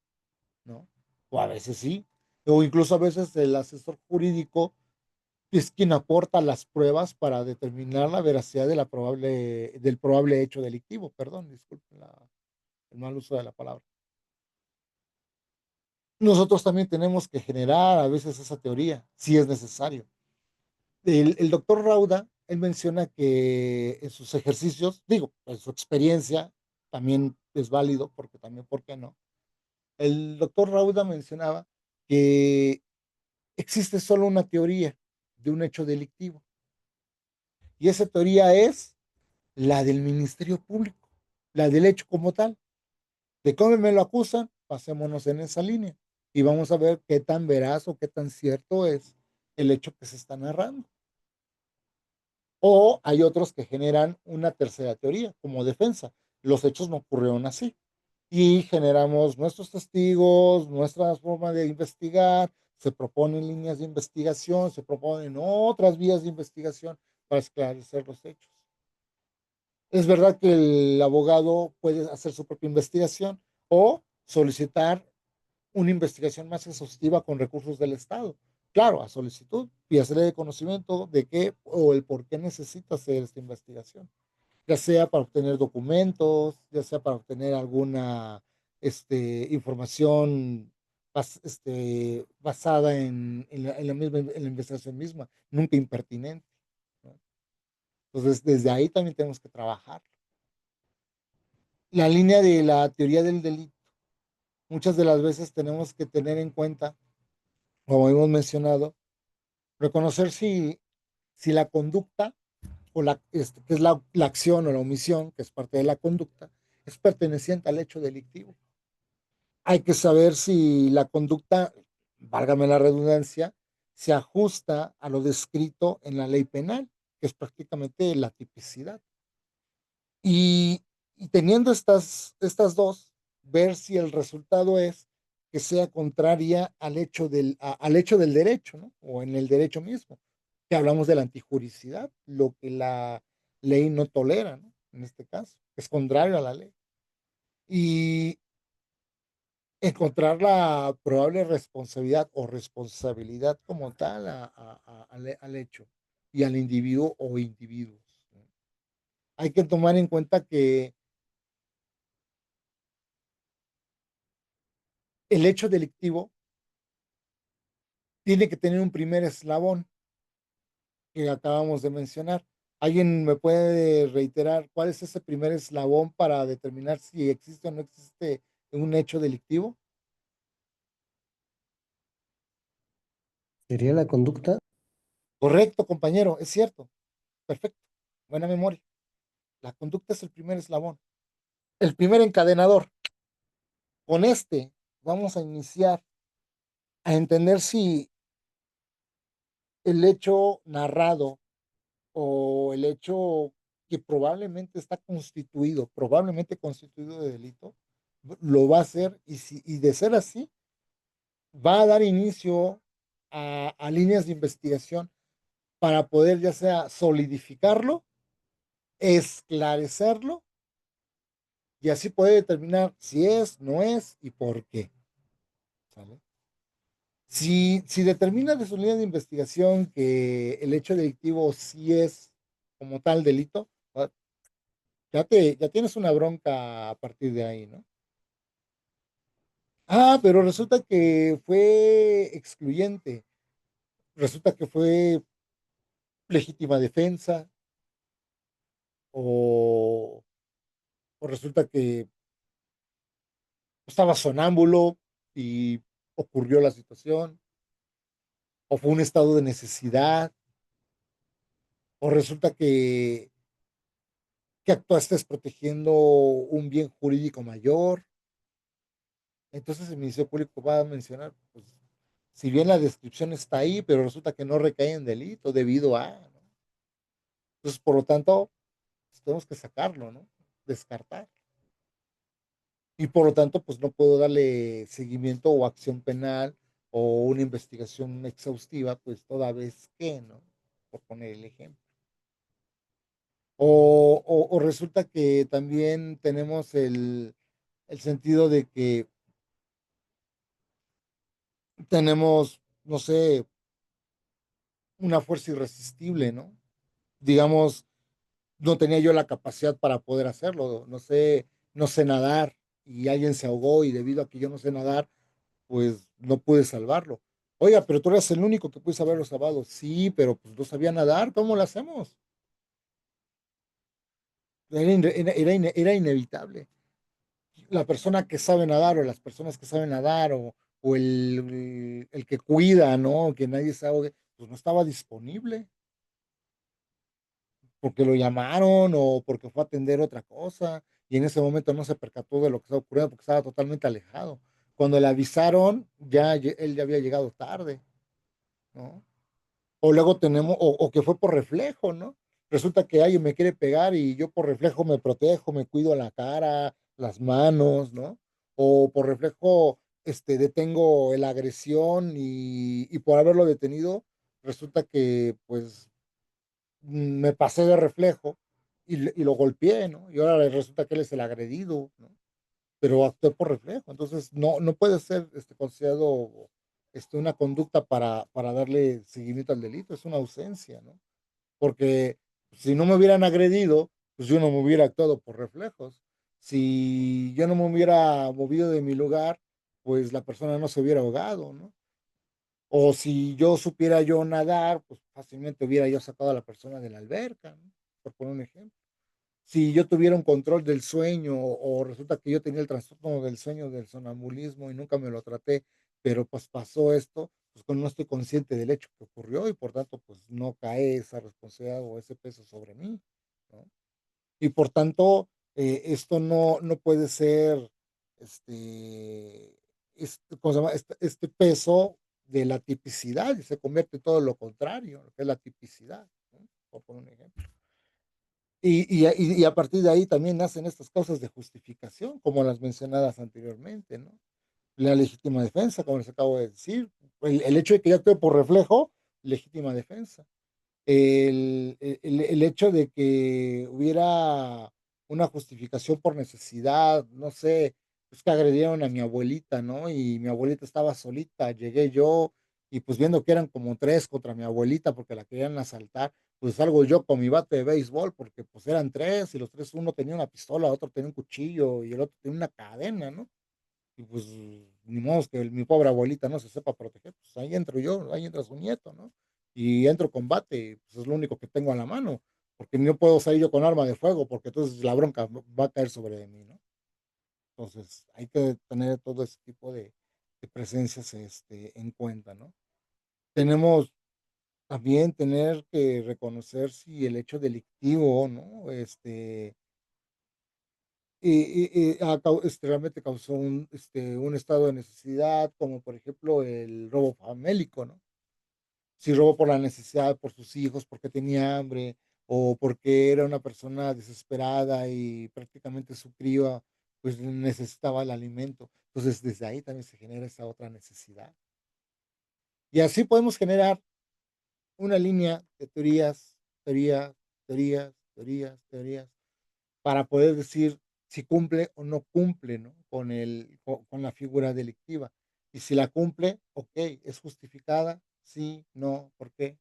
¿no? O a veces sí. O incluso a veces el asesor jurídico es quien aporta las pruebas para determinar la veracidad del probable hecho delictivo. Perdón, disculpen el mal uso de la palabra. Nosotros también tenemos que generar a veces esa teoría, si es necesario. El doctor Rauda, él menciona que en sus ejercicios, digo, en su experiencia, también es válido, porque también, ¿por qué no? El doctor Rauda mencionaba que existe solo una teoría de un hecho delictivo, y esa teoría es la del Ministerio Público, la del hecho como tal. De cómo me lo acusan, pasémonos en esa línea y vamos a ver qué tan veraz o qué tan cierto es el hecho que se está narrando. O hay otros que generan una tercera teoría como defensa. Los hechos no ocurrieron así. Y generamos nuestros testigos, nuestra forma de investigar, se proponen líneas de investigación, se proponen otras vías de investigación para esclarecer los hechos. Es verdad que el abogado puede hacer su propia investigación o solicitar una investigación más exhaustiva con recursos del Estado. Claro, a solicitud y hacerle de conocimiento de qué o el por qué necesita hacer esta investigación, ya sea para obtener documentos, ya sea para obtener alguna información basada en la misma, en la investigación misma, nunca impertinente, ¿no? Entonces, desde ahí también tenemos que trabajar. La línea de la teoría del delito, muchas de las veces tenemos que tener en cuenta, como hemos mencionado, reconocer si la conducta o que es la acción o la omisión, que es parte de la conducta, es perteneciente al hecho delictivo. Hay que saber si la conducta, válgame la redundancia, se ajusta a lo descrito en la ley penal, que es prácticamente la tipicidad. Y, y teniendo estas dos, ver si el resultado es que sea contraria al hecho del derecho, ¿no? O en el derecho mismo, que hablamos de la antijuricidad, lo que la ley no tolera, ¿no? En este caso, es contrario a la ley. Y encontrar la probable responsabilidad o responsabilidad como tal al hecho y al individuo o individuos, ¿no? Hay que tomar en cuenta que el hecho delictivo tiene que tener un primer eslabón que acabamos de mencionar. ¿Alguien me puede reiterar cuál es ese primer eslabón para determinar si existe o no existe un hecho delictivo? ¿Sería la conducta? Correcto, compañero, es cierto. Perfecto. Buena memoria. La conducta es el primer eslabón, el primer encadenador. Con vamos a iniciar a entender si el hecho narrado o el hecho que probablemente constituido de delito, lo va a hacer y de ser así, va a dar inicio a líneas de investigación para poder ya sea solidificarlo, esclarecerlo y así poder determinar si es, no es y por qué. ¿Sale? Si determina de su línea de investigación que el hecho delictivo sí es como tal delito, ya tienes una bronca a partir de ahí, ¿no? Ah, pero resulta que fue excluyente, resulta que fue legítima defensa o, o resulta que estaba sonámbulo y ocurrió la situación, o fue un estado de necesidad, o resulta que actuaste protegiendo un bien jurídico mayor. Entonces el Ministerio Público va a mencionar, pues, si bien la descripción está ahí, pero resulta que no recae en delito debido a, ¿no? Entonces, por lo tanto, pues, tenemos que sacarlo, ¿no? Descartar. Y por lo tanto, pues no puedo darle seguimiento o acción penal o una investigación exhaustiva, pues toda vez que, ¿no? Por poner el ejemplo. O resulta que también tenemos el sentido de que tenemos, no sé, una fuerza irresistible, ¿no? Digamos, no tenía yo la capacidad para poder hacerlo, no sé nadar y alguien se ahogó y debido a que yo no sé nadar, pues no pude salvarlo. Oiga, pero tú eres el único que puedes haberlo salvado. Sí, pero pues no sabía nadar, ¿cómo lo hacemos? Era inevitable. La persona que sabe nadar o las personas que saben nadar o el que cuida, ¿no? Que nadie se ahogue, pues no estaba disponible porque lo llamaron o porque fue a atender otra cosa y en ese momento no se percató de lo que estaba ocurriendo porque estaba totalmente alejado. Cuando le avisaron, él ya había llegado tarde, ¿no? O luego tenemos, o que fue por reflejo, ¿no? Resulta que alguien me quiere pegar y yo por reflejo me protejo, me cuido la cara, las manos, ¿no? O por reflejo, detengo la agresión y por haberlo detenido, resulta que, pues, me pasé de reflejo y lo golpeé, ¿no? Y ahora resulta que él es el agredido, ¿no? Pero actué por reflejo. Entonces, no puede ser considerado una conducta para darle seguimiento al delito, es una ausencia, ¿no? Porque si no me hubieran agredido, pues yo no me hubiera actuado por reflejos. Si yo no me hubiera movido de mi lugar, pues la persona no se hubiera ahogado, ¿no? O si yo supiera yo nadar, pues fácilmente hubiera yo sacado a la persona de la alberca, ¿no? Por poner un ejemplo. Si yo tuviera un control del sueño o resulta que yo tenía el trastorno del sueño del sonambulismo y nunca me lo traté, pero pues pasó esto, pues no estoy consciente del hecho que ocurrió y por tanto pues no cae esa responsabilidad o ese peso sobre mí, ¿no? Y por tanto, esto no puede ser, este, ¿cómo se llama? Este peso de la tipicidad y se convierte en todo lo contrario, lo que es la tipicidad, ¿no? Por poner un ejemplo. Y a partir de ahí también nacen estas causas de justificación, como las mencionadas anteriormente, ¿no? La legítima defensa, como les acabo de decir, el hecho de que yo actúe por reflejo, legítima defensa. El hecho de que hubiera una justificación por necesidad, no sé, pues que agredieron a mi abuelita, ¿no? Y mi abuelita estaba solita, llegué yo y pues viendo que eran como tres contra mi abuelita porque la querían asaltar, pues salgo yo con mi bate de béisbol porque pues eran tres y los tres, uno tenía una pistola, otro tenía un cuchillo y el otro tenía una cadena, ¿no? Y pues ni modo que mi pobre abuelita no se sepa proteger, pues ahí entro yo, ahí entra su nieto, ¿no? Y entro combate, y pues es lo único que tengo a la mano, porque no puedo salir yo con arma de fuego, porque entonces la bronca va a caer sobre mí, ¿no? Entonces hay que tener todo ese tipo de presencias en cuenta, ¿no? Tenemos también tener que reconocer si el hecho delictivo, ¿no? Realmente causó un estado de necesidad, como por ejemplo el robo famélico, ¿no? Si robó por la necesidad, por sus hijos, porque tenía hambre, o porque era una persona desesperada y prácticamente su cría, pues necesitaba el alimento. Entonces, desde ahí también se genera esa otra necesidad. Y así podemos generar una línea de teorías, teorías, teorías, teorías, teorías, para poder decir si cumple o no cumple, ¿no? Con la figura delictiva. Y si la cumple, ok, es justificada, sí, no, ¿por qué?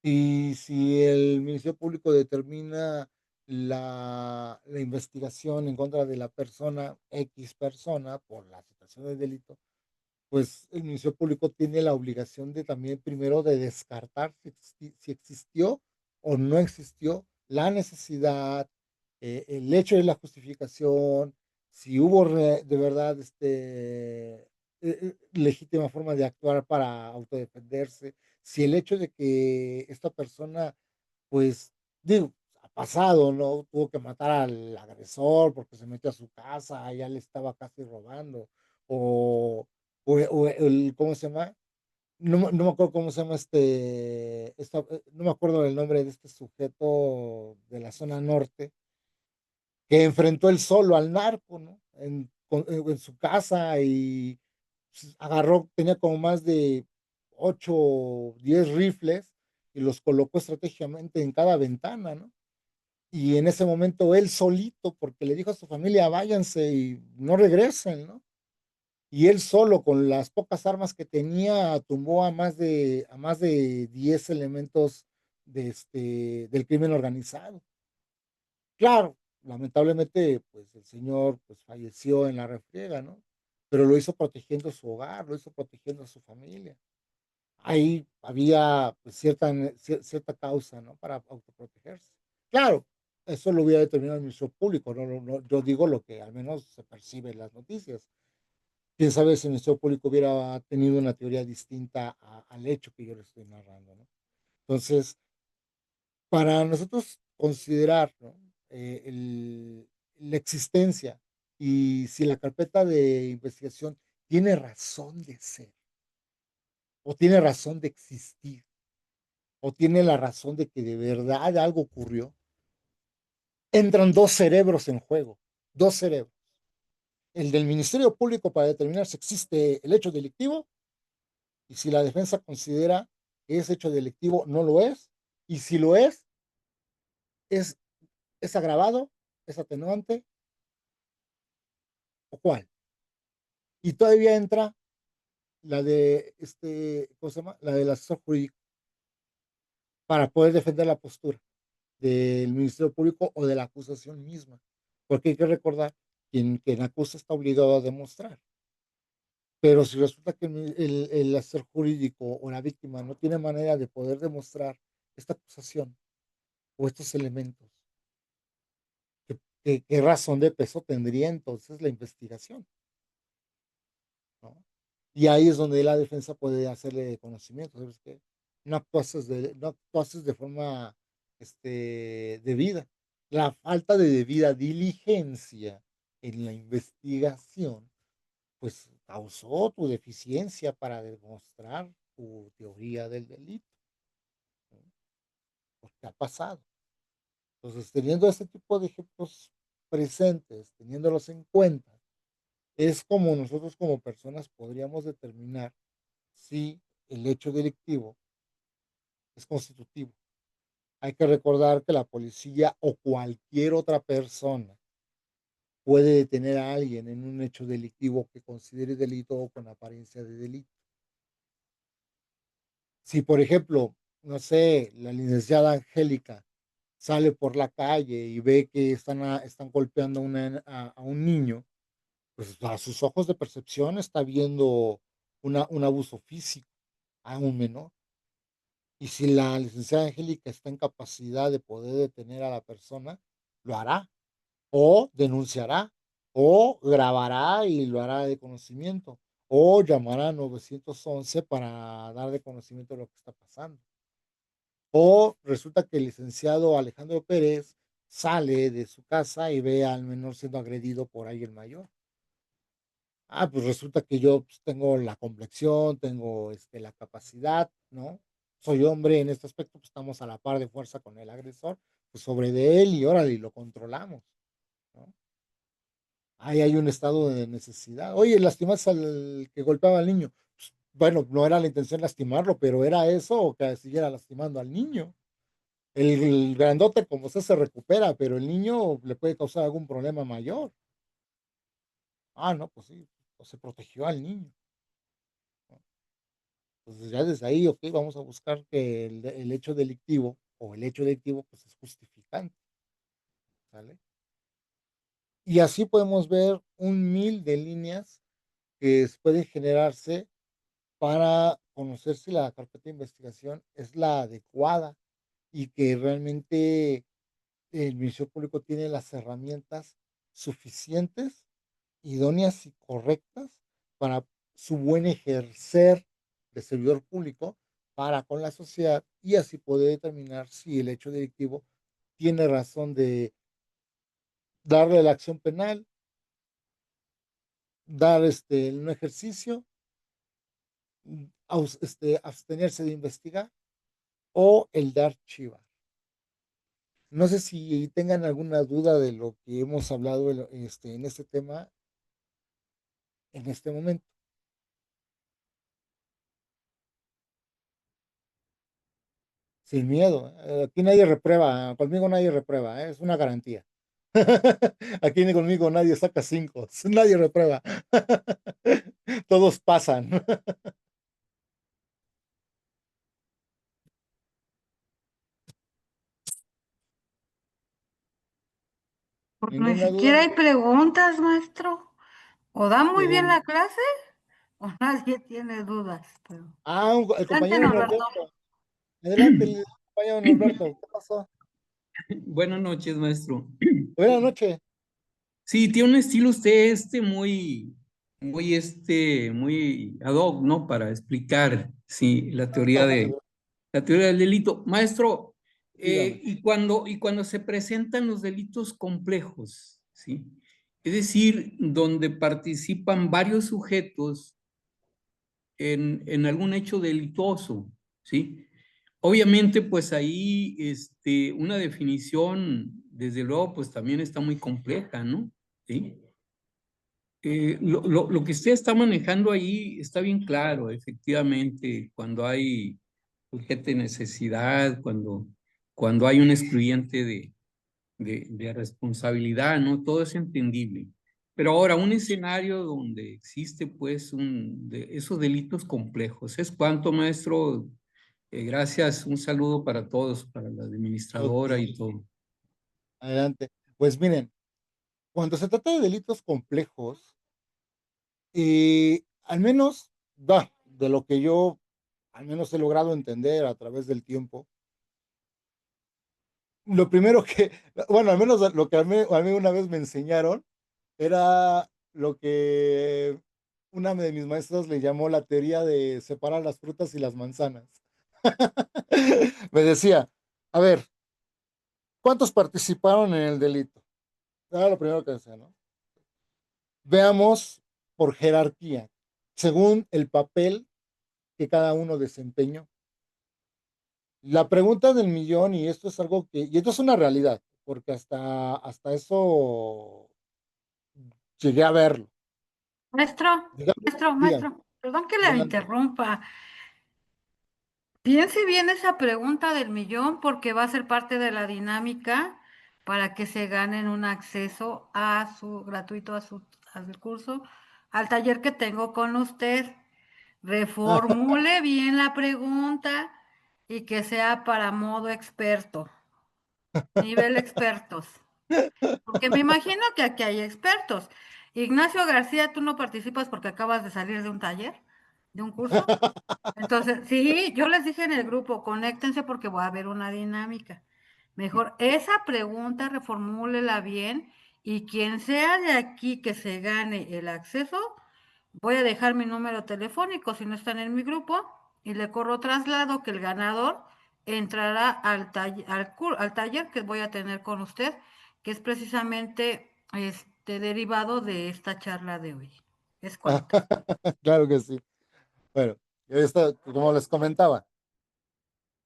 Y si el Ministerio Público determina la investigación en contra de la persona, X persona, por la situación de delito, pues el Ministerio Público tiene la obligación de también primero de descartar si existió o no existió la necesidad, el hecho de la justificación, si hubo de verdad legítima forma de actuar para autodefenderse, si el hecho de que esta persona, pues, digo, ha pasado, ¿no? Tuvo que matar al agresor porque se metió a su casa, ya le estaba casi robando, o ¿cómo se llama? No me acuerdo cómo se llama no me acuerdo del nombre de este sujeto de la zona norte, que enfrentó él solo al narco, ¿no? En su casa y pues, agarró, tenía como más de 8 o 10 rifles y los colocó estratégicamente en cada ventana, ¿no? Y en ese momento él solito, porque le dijo a su familia, váyanse y no regresen, ¿no? Y él solo, con las pocas armas que tenía, tumbó a más de 10 elementos del crimen organizado. Claro, lamentablemente, pues el señor pues, falleció en la refriega, ¿no? Pero lo hizo protegiendo su hogar, lo hizo protegiendo a su familia. Ahí había pues, cierta causa, ¿no? Para autoprotegerse. Claro, eso lo hubiera determinado el Ministerio Público, yo digo lo que al menos se percibe en las noticias. Quién sabe si el Ministerio Público hubiera tenido una teoría distinta al hecho que yo le estoy narrando, ¿no? Entonces, para nosotros considerar, ¿no? La existencia y si la carpeta de investigación tiene razón de ser o tiene razón de existir o tiene la razón de que de verdad algo ocurrió, entran dos cerebros en juego, dos cerebros. El del Ministerio Público para determinar si existe el hecho delictivo y si la defensa considera que ese hecho delictivo no lo es, y si lo es, es agravado, es atenuante, o cuál. Y todavía entra la de ¿cómo se llama? La del asesor jurídico para poder defender la postura del Ministerio Público o de la acusación misma. porque hay que recordar, quien acusa está obligado a demostrar. Pero si resulta que el hacer jurídico o la víctima no tiene manera de poder demostrar esta acusación o estos elementos, ¿qué razón de peso tendría entonces la investigación? ¿No? Y ahí es donde la defensa puede hacerle conocimiento, ¿sabes qué? No actuases de forma debida. La falta de debida diligencia en la investigación, pues causó tu deficiencia para demostrar tu teoría del delito, ¿no? Porque ha pasado. Entonces, teniendo este tipo de ejemplos presentes, teniéndolos en cuenta, es como nosotros como personas podríamos determinar si el hecho delictivo es constitutivo. Hay que recordar que la policía o cualquier otra persona puede detener a alguien en un hecho delictivo que considere delito o con apariencia de delito. Si, por ejemplo, no sé, la licenciada Angélica sale por la calle y ve que están golpeando a un niño, pues a sus ojos de percepción está viendo un abuso físico a un menor. Y si la licenciada Angélica está en capacidad de poder detener a la persona, lo hará, o denunciará, o grabará y lo hará de conocimiento, o llamará a 911 para dar de conocimiento de lo que está pasando. O resulta que el licenciado Alejandro Pérez sale de su casa y ve al menor siendo agredido por alguien mayor. Pues resulta que yo pues, tengo la complexión, tengo la capacidad, ¿no? Soy hombre en este aspecto, pues estamos a la par de fuerza con el agresor, pues sobre de él y órale, y lo controlamos, ¿no? Ahí hay un estado de necesidad. Oye, lastimas al que golpeaba al niño. Pues, bueno, no era la intención lastimarlo, pero era eso o que siguiera lastimando al niño. El grandote como sea se recupera, pero el niño le puede causar algún problema mayor. No, pues sí, pues se protegió al niño, ¿no? Entonces ya desde ahí, ok, vamos a buscar que el hecho delictivo o el hecho delictivo pues es justificante, ¿sale? Y así podemos ver un mil de líneas que pueden generarse para conocer si la carpeta de investigación es la adecuada y que realmente el Ministerio Público tiene las herramientas suficientes, idóneas y correctas para su buen ejercer de servidor público para con la sociedad y así poder determinar si el hecho delictivo tiene razón de darle la acción penal, dar el no ejercicio, abstenerse de investigar o el de archivar. No sé si tengan alguna duda de lo que hemos hablado en este tema en este momento. Sin miedo. Aquí nadie reprueba, conmigo nadie reprueba, es una garantía. Aquí conmigo nadie saca 5, nadie reprueba. Todos pasan. Porque ni ¿Ninguna siquiera duda? hay preguntas, maestro. O da muy bien Eh, la clase o nadie tiene dudas. Pero el adelante, compañero Norberto. Norberto. Adelante, el compañero Norberto. ¿Qué pasó? Buenas noches, maestro. Buenas noches. Sí, tiene un estilo usted muy ad hoc, ¿no? Para explicar, sí, la teoría del delito. Maestro, Dígame. y cuando se presentan los delitos complejos, ¿sí? Es decir, donde participan varios sujetos en algún hecho delituoso, ¿sí? Obviamente, pues ahí una definición, desde luego, pues también está muy compleja, ¿no? ¿Sí? Lo que usted está manejando ahí está bien claro, efectivamente, cuando hay urgente necesidad, cuando hay un excluyente de responsabilidad, ¿no? Todo es entendible. Pero ahora, un escenario donde existe, pues, esos delitos complejos. ¿Es cuánto, maestro? Gracias, un saludo para todos, para la administradora Ok, y todo. adelante. Pues miren, cuando se trata de delitos complejos, al menos, de lo que yo al menos he logrado entender a través del tiempo, lo primero que, bueno, al menos lo que a mí una vez me enseñaron era lo que una de mis maestras le llamó la teoría de separar las frutas y las manzanas. Me decía, a ver, ¿cuántos participaron en el delito? Era lo primero que decía, ¿no? Veamos por jerarquía, según el papel que cada uno desempeñó. La pregunta del millón, y esto es algo que, y esto es una realidad, porque hasta eso llegué a verlo. Maestro, Dígame, dígame, maestro, perdón que le adelante. interrumpa. Piense bien esa pregunta del millón porque va a ser parte de la dinámica para que se ganen un acceso a su gratuito al curso, al taller que tengo con usted. Reformule bien la pregunta y que sea para modo experto, nivel expertos. Porque me imagino que aquí hay expertos. Ignacio García, tú no participas porque acabas de salir de un taller, de un curso. Entonces, sí, yo les dije en el grupo, conéctense porque va a haber una dinámica. Mejor esa pregunta reformúlela bien y quien sea de aquí que se gane el acceso, voy a dejar mi número telefónico si no están en mi grupo y le corro traslado que el ganador entrará al taller que voy a tener con usted, que es precisamente derivado de esta charla de hoy. Es cuanto. Claro que sí. Bueno, como les comentaba,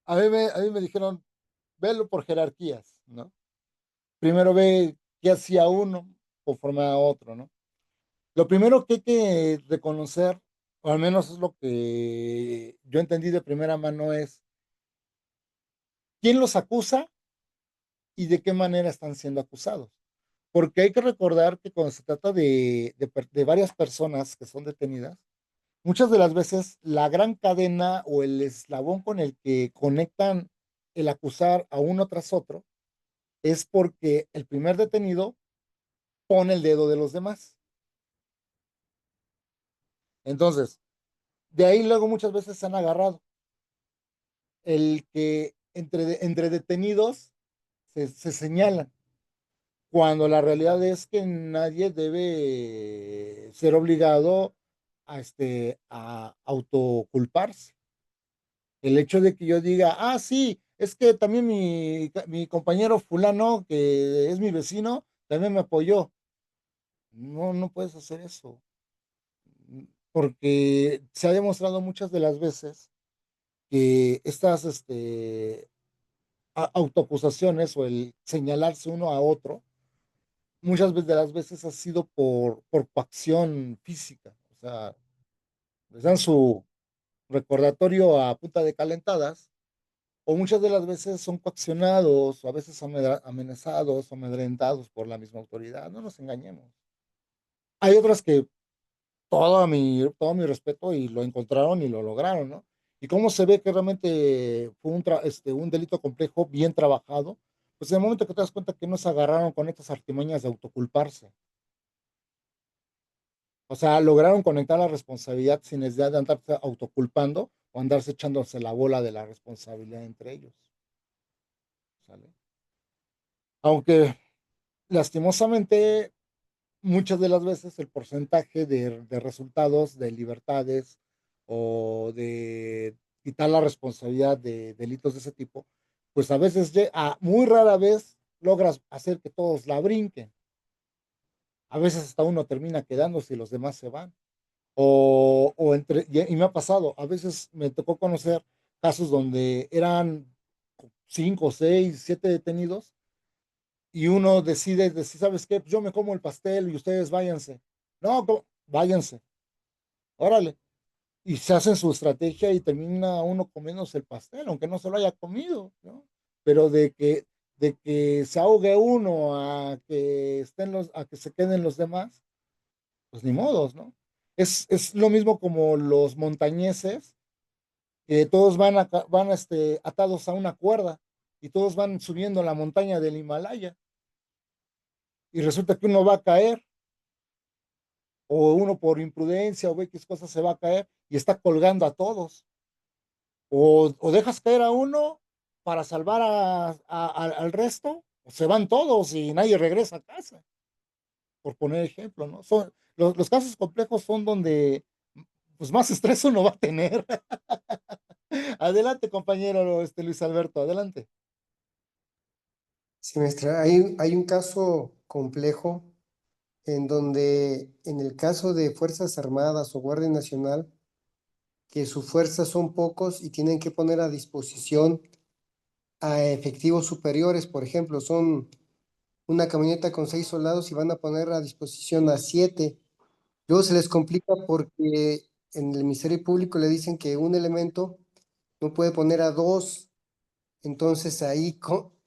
a mí me dijeron, velo por jerarquías, ¿no? Primero ve qué hacía uno conforme a otro, ¿no? Lo primero que hay que reconocer, o al menos es lo que yo entendí de primera mano, es quién los acusa y de qué manera están siendo acusados. Porque hay que recordar que cuando se trata de varias personas que son detenidas, muchas de las veces la gran cadena o el eslabón con el que conectan el acusar a uno tras otro es porque el primer detenido pone el dedo de los demás. Entonces, de ahí luego muchas veces se han agarrado. El que entre detenidos se señalan, cuando la realidad es que nadie debe ser obligado a autoculparse. El hecho de que yo diga, sí, es que también mi compañero fulano, que es mi vecino, también me apoyó. No, no puedes hacer eso, porque se ha demostrado muchas de las veces que estas autoacusaciones o el señalarse uno a otro, muchas veces de las veces ha sido por coacción física. O sea, les dan su recordatorio a punta de calentadas, o muchas de las veces son coaccionados, o a veces amenazados o amedrentados por la misma autoridad. No nos engañemos. Hay otras que todo mi respeto y lo encontraron y lo lograron, ¿no? Y cómo se ve que realmente fue un delito complejo bien trabajado, pues en el momento que te das cuenta que no se agarraron con estas artimañas de autoculparse. O sea, lograron conectar la responsabilidad sin necesidad de andarse autoculpando o andarse echándose la bola de la responsabilidad entre ellos. ¿Sale? Aunque lastimosamente muchas de las veces el porcentaje de resultados, de libertades o de quitar la responsabilidad de delitos de ese tipo, pues a veces, muy rara vez logras hacer que todos la brinquen. A veces hasta uno termina quedándose y los demás se van. Y me ha pasado, a veces me tocó conocer casos donde eran 5, 6, 7 detenidos y uno decide decir, ¿sabes qué? Pues yo me como el pastel y ustedes váyanse. No, váyanse, órale. Y se hacen su estrategia y termina uno comiéndose el pastel, aunque no se lo haya comido, ¿no? Pero de que se ahogue uno a que se queden los demás, pues ni modos, ¿no? Es lo mismo como los montañeses, que todos van atados a una cuerda y todos van subiendo la montaña del Himalaya. y resulta que uno va a caer, o uno por imprudencia o X cosas se va a caer y está colgando a todos. O dejas caer a uno para salvar al resto, o se van todos y nadie regresa a casa, por poner ejemplo, ¿no? Los casos complejos son donde pues más estrés uno va a tener. Adelante, compañero Luis Alberto, adelante. Sí, maestra, hay un caso complejo en donde en el caso de Fuerzas Armadas o Guardia Nacional, que sus fuerzas son pocos y tienen que poner a disposición a efectivos superiores, por ejemplo, son una camioneta con 6 soldados y van a poner a disposición a 7. Luego se les complica porque en el Ministerio Público le dicen que un elemento no puede poner a 2. Entonces ahí,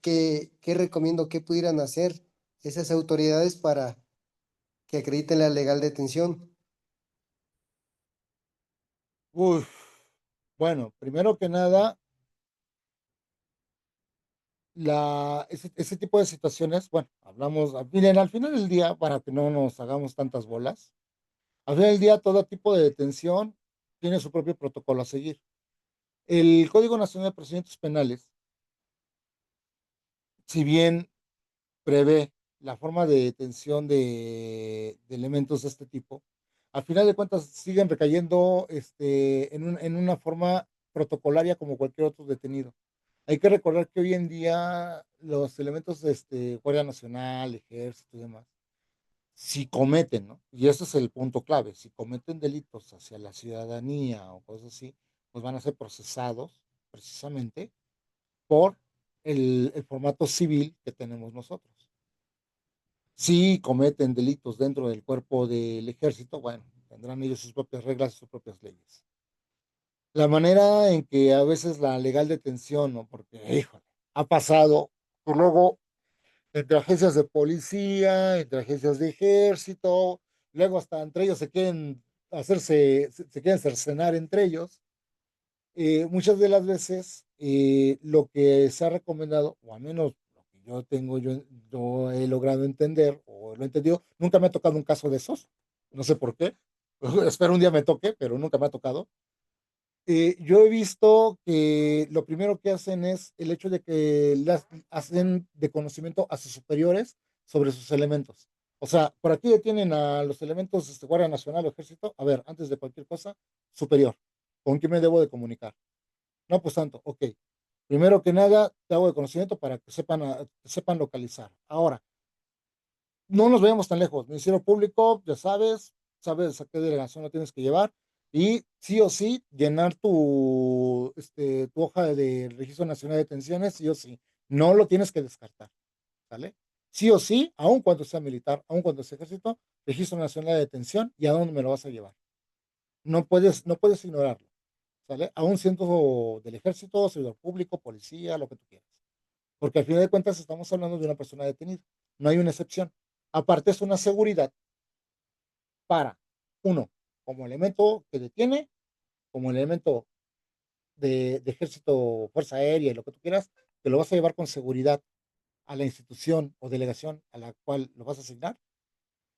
¿qué recomiendo que pudieran hacer esas autoridades para que acrediten la legal detención? Uf, bueno, primero que nada, ese tipo de situaciones, bueno, hablamos, miren, al final del día, para que no nos hagamos tantas bolas, al final del día todo tipo de detención tiene su propio protocolo a seguir. El Código Nacional de Procedimientos Penales, si bien prevé la forma de detención de elementos de este tipo, al final de cuentas siguen recayendo en una forma protocolaria como cualquier otro detenido. Hay que recordar que hoy en día los elementos de Guardia Nacional, Ejército y demás, si cometen, ¿no? Y ese es el punto clave, si cometen delitos hacia la ciudadanía o cosas así, pues van a ser procesados precisamente por el formato civil que tenemos nosotros. Si cometen delitos dentro del cuerpo del ejército, bueno, tendrán ellos sus propias reglas, sus propias leyes. La manera en que a veces la legal detención, ¿no? Porque, híjole, ha pasado, que luego entre agencias de policía, entre agencias de ejército, luego hasta entre ellos se quieren se quieren cercenar entre ellos. Muchas de las veces lo que se ha recomendado, o al menos lo que yo he logrado entender o lo he entendido, nunca me ha tocado un caso de esos, no sé por qué, espero un día me toque, pero nunca me ha tocado. Yo he visto que lo primero que hacen es el hecho de que las hacen de conocimiento a sus superiores sobre sus elementos. O sea, por aquí tienen a los elementos de Guardia Nacional o Ejército. A ver, antes de cualquier cosa, superior. ¿Con quién me debo de comunicar? No, pues tanto, ok. Primero que nada, te hago de conocimiento para que sepan localizar. Ahora, no nos vayamos tan lejos. Ministerio Público, ya sabes a qué delegación lo tienes que llevar y sí o sí llenar tu hoja de Registro Nacional de Detenciones, sí o sí. No lo tienes que descartar, ¿sale? Sí o sí, aun cuando sea militar, aun cuando sea ejército, Registro Nacional de Detención y a dónde me lo vas a llevar. No puedes ignorarlo, ¿sale? Aún siendo del ejército, servidor público, policía, lo que tú quieras. Porque al final de cuentas estamos hablando de una persona detenida. No hay una excepción. Aparte es una seguridad para, uno, como elemento que detiene, como elemento de ejército, fuerza aérea y lo que tú quieras, que lo vas a llevar con seguridad a la institución o delegación a la cual lo vas a asignar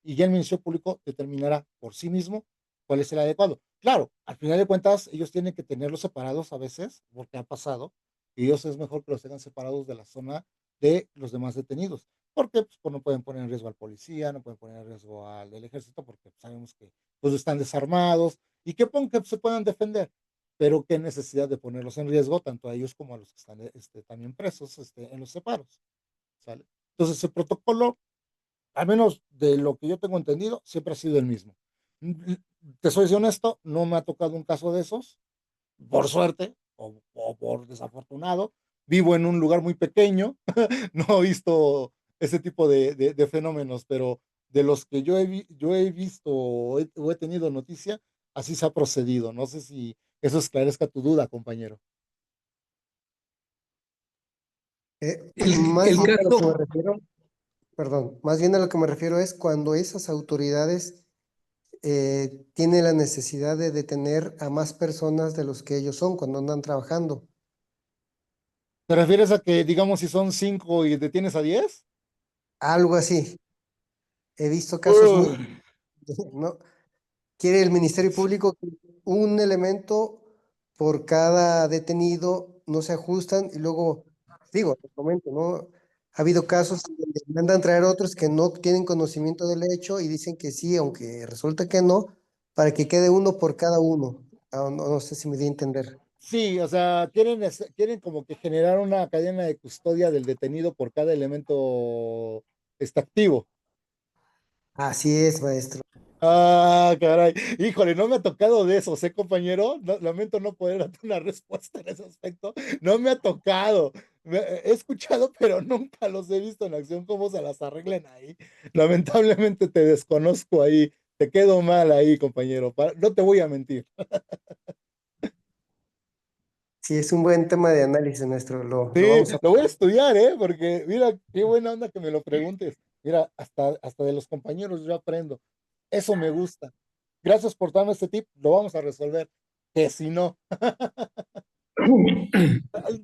y ya el Ministerio Público determinará por sí mismo cuál es el adecuado. Claro, al final de cuentas, ellos tienen que tenerlos separados a veces, porque ha pasado, y ellos es mejor que los tengan separados de la zona de los demás detenidos, porque pues, no pueden poner en riesgo al policía, no pueden poner en riesgo al del ejército, porque sabemos que pues, están desarmados y que se puedan defender, pero qué necesidad de ponerlos en riesgo, tanto a ellos como a los que están también presos en los separos, ¿sale? Entonces, el protocolo al menos de lo que yo tengo entendido, siempre ha sido el mismo. Te soy honesto, no me ha tocado un caso de esos, por suerte o por desafortunado. Vivo en un lugar muy pequeño, no he visto ese tipo de fenómenos, pero de los que yo he visto o he tenido noticia, así se ha procedido. No sé si eso esclarezca tu duda, compañero. Más El bien a lo que me caso, refiero, perdón, más bien a lo que me refiero es cuando esas autoridades tienen la necesidad de detener a más personas de los que ellos son cuando andan trabajando. ¿Te refieres a que, digamos, si son 5 y detienes a 10? Algo así. He visto casos muy, Uf, ¿no? Quiere el Ministerio Público que un elemento por cada detenido, no se ajustan y luego, digo, te comento, ¿no? Ha habido casos en donde mandan traer otros que no tienen conocimiento del hecho y dicen que sí, aunque resulta que no, para que quede uno por cada uno. No sé si me di a entender. sí, o sea, quieren como que generar una cadena de custodia del detenido por cada elemento está activo. Así es, maestro. Ah, caray. Híjole, no me ha tocado de eso, ¿eh, compañero? Lamento no poder darte una respuesta en ese aspecto. No me ha tocado. He escuchado, pero nunca los he visto en acción, cómo se las arreglen ahí. Lamentablemente te desconozco ahí. Te quedo mal ahí, compañero. No te voy a mentir. Sí, es un buen tema de análisis, maestro. Lo Sí, vamos a... lo voy a estudiar, ¿eh? Porque mira, qué buena onda que me lo preguntes. Mira, hasta de los compañeros yo aprendo. Eso me gusta. Gracias por darme este tip. Lo vamos a resolver. Que si no.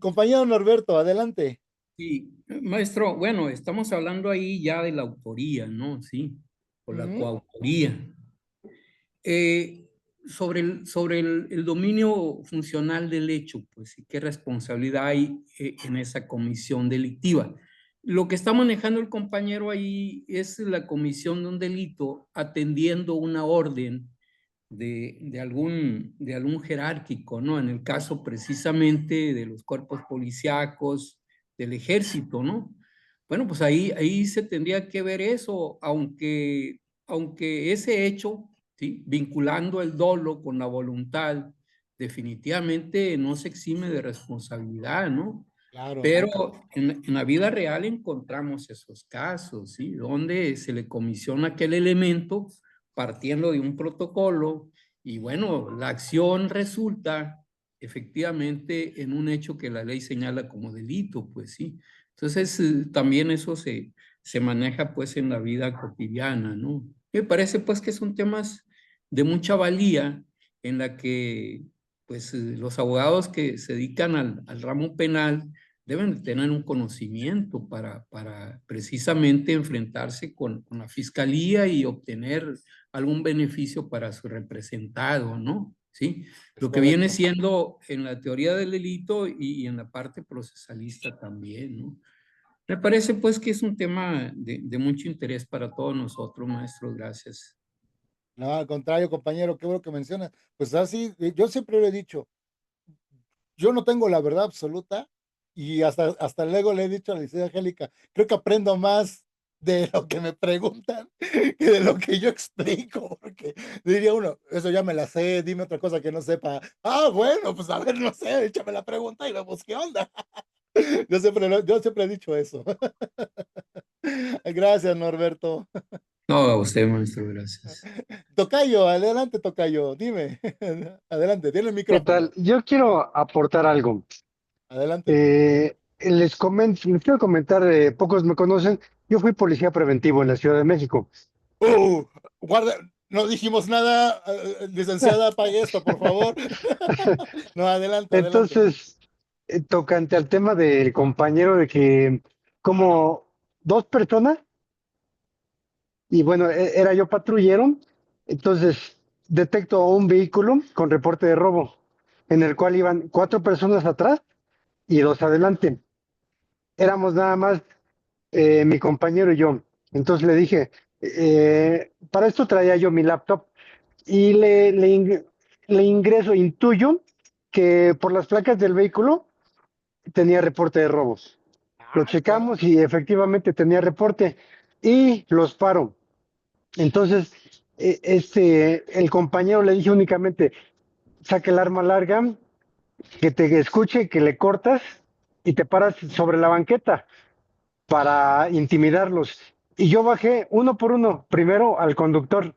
Compañero Norberto, adelante. Sí, maestro, bueno, estamos hablando ahí ya de la autoría, ¿no? Sí, o la Ujú. coautoría. Eh, sobre el dominio funcional del hecho, pues, ¿y qué responsabilidad hay en esa comisión delictiva? Lo que está manejando el compañero ahí es la comisión de un delito atendiendo una orden de algún jerárquico, ¿no? En el caso precisamente de los cuerpos policíacos, del ejército, ¿no? Bueno, pues ahí se tendría que ver eso, aunque ese hecho, ¿sí? Vinculando el dolo con la voluntad, definitivamente no se exime de responsabilidad, ¿no? Claro, Pero nunca. en la vida real encontramos esos casos, ¿sí? Donde se le comisiona aquel elemento partiendo de un protocolo y bueno, la acción resulta efectivamente en un hecho que la ley señala como delito, pues sí. Entonces, también eso se maneja pues en la vida cotidiana, ¿no? Me parece pues que son temas de mucha valía en la que pues los abogados que se dedican al ramo penal deben de tener un conocimiento para precisamente enfrentarse con la fiscalía y obtener algún beneficio para su representado, ¿no? ¿Sí? Es Lo que viene correcto. siendo en la teoría del delito y en la parte procesalista también, ¿no? Me parece pues que es un tema de mucho interés para todos nosotros, maestros. Gracias. No, al contrario, compañero, qué bueno que mencionas. Pues así, yo siempre lo he dicho, yo no tengo la verdad absoluta y hasta luego le he dicho a la licenciada Angélica, creo que aprendo más de lo que me preguntan que de lo que yo explico, porque diría uno, eso ya me la sé, dime otra cosa que no sepa. Ah, bueno, pues a ver, no sé, échame la pregunta y vemos qué onda. Yo siempre he dicho eso. Gracias, Norberto. No, a usted, maestro, gracias. Tocayo, adelante, Tocayo, dime. Adelante, tiene el ¿Qué micrófono. tal? Yo quiero aportar algo. Adelante. Les quiero comentar, pocos me conocen, yo fui policía preventivo en la Ciudad de México. Uh, guarda, no dijimos nada, licenciada, apague esto, por favor. No, adelante, adelante. Entonces, tocante al tema del compañero de que como dos personas, y bueno, era yo patrullero, entonces detecto un vehículo con reporte de robo, en el cual iban cuatro personas atrás y dos adelante. Éramos nada más mi compañero y yo. Entonces le dije, para esto traía yo mi laptop y le ingreso, intuyo que por las placas del vehículo tenía reporte de robos. Lo Ay, caray. checamos y efectivamente tenía reporte y los paro. Entonces, el compañero le dije únicamente, saque el arma larga, que te escuche, que le cortas y te paras sobre la banqueta para intimidarlos. Y yo bajé uno por uno, primero al conductor,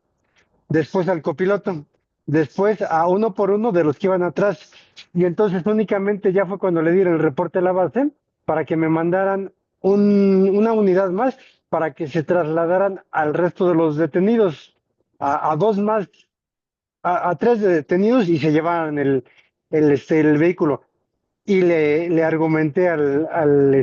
después al copiloto, después a uno por uno de los que iban atrás. Y entonces únicamente ya fue cuando le dieron el reporte a la base para que me mandaran una unidad más para que se trasladaran al resto de los detenidos, a dos más, a tres detenidos y se llevaran el vehículo. Y le argumenté al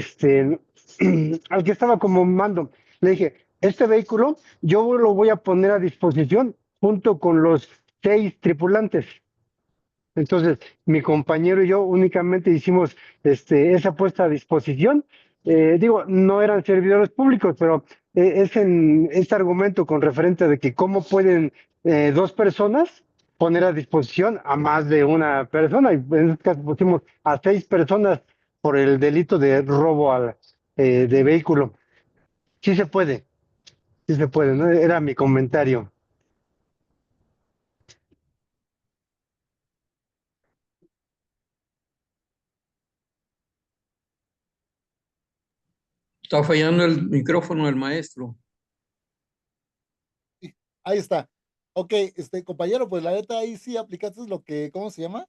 que estaba como mando, le dije, este vehículo yo lo voy a poner a disposición junto con los 6 tripulantes. Entonces, mi compañero y yo únicamente hicimos esa puesta a disposición. Digo, no eran servidores públicos, pero es en este argumento con referente de que cómo pueden 2 personas poner a disposición a más de una persona. Y en este caso pusimos a 6 personas por el delito de robo de vehículo. Sí se puede, ¿no? Era mi comentario. Está fallando el micrófono del maestro. Sí, ahí está. Ok, compañero, pues la neta ahí sí aplicaste lo que, ¿cómo se llama?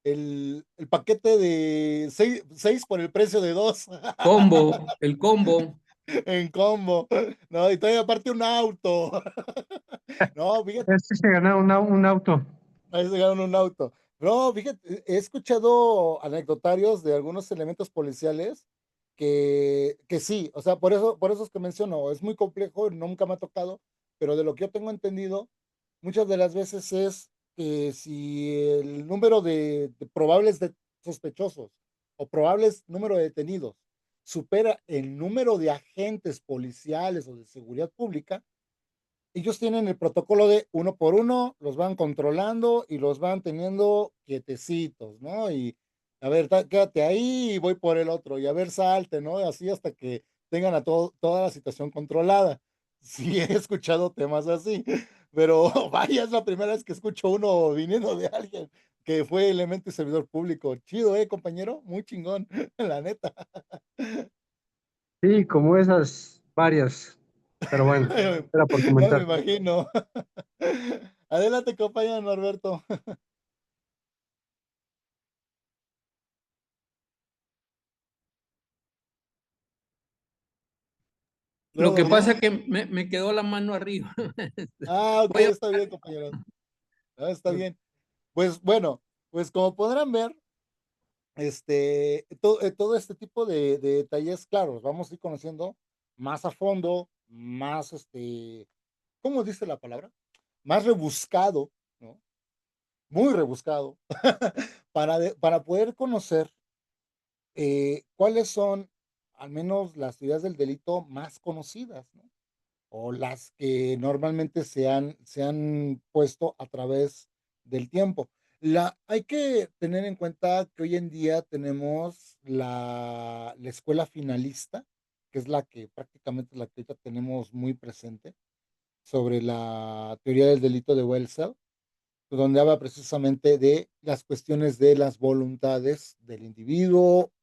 El paquete de 6 por el precio de 2 Combo, el combo. en combo. No, y todavía aparte un auto. No, fíjate, Este se ganó un auto. ahí se ganaron un auto. No, fíjate, he escuchado anecdotarios de algunos elementos policiales que sí, o sea, por eso es que menciono, es muy complejo, nunca me ha tocado, pero de lo que yo tengo entendido, muchas de las veces es que si el número de probables sospechosos o probables número de detenidos supera el número de agentes policiales o de seguridad pública, ellos tienen el protocolo de uno por uno, los van controlando y los van teniendo quietecitos, ¿no? Y a ver, quédate ahí y voy por el otro, y a ver, salte, ¿no? Así hasta que tengan toda la situación controlada. Sí, he escuchado temas así, pero vaya, es la primera vez que escucho uno viniendo de alguien que fue elemento y servidor público. Chido, compañero? Muy chingón, la neta. Sí, como esas varias. Pero bueno, era por Ya me comentar. imagino. Adelante, compañero Norberto. Lo que No, pasa es que me quedó la mano arriba. ok, Voy a- está bien, compañeros. Está bien. Pues bueno, pues como podrán ver, todo este tipo de detalles, claro, los vamos a ir conociendo más a fondo, más, ¿cómo dice la palabra? Más rebuscado, ¿no? Muy rebuscado, para poder conocer cuáles son al menos las teorías del delito más conocidas, ¿no? O las que normalmente se han puesto a través del tiempo. Hay que tener en cuenta que hoy en día tenemos la escuela finalista, que es la que prácticamente la que ahorita tenemos muy presente, sobre la teoría del delito de Welsel, donde habla precisamente de las cuestiones de las voluntades del individuo,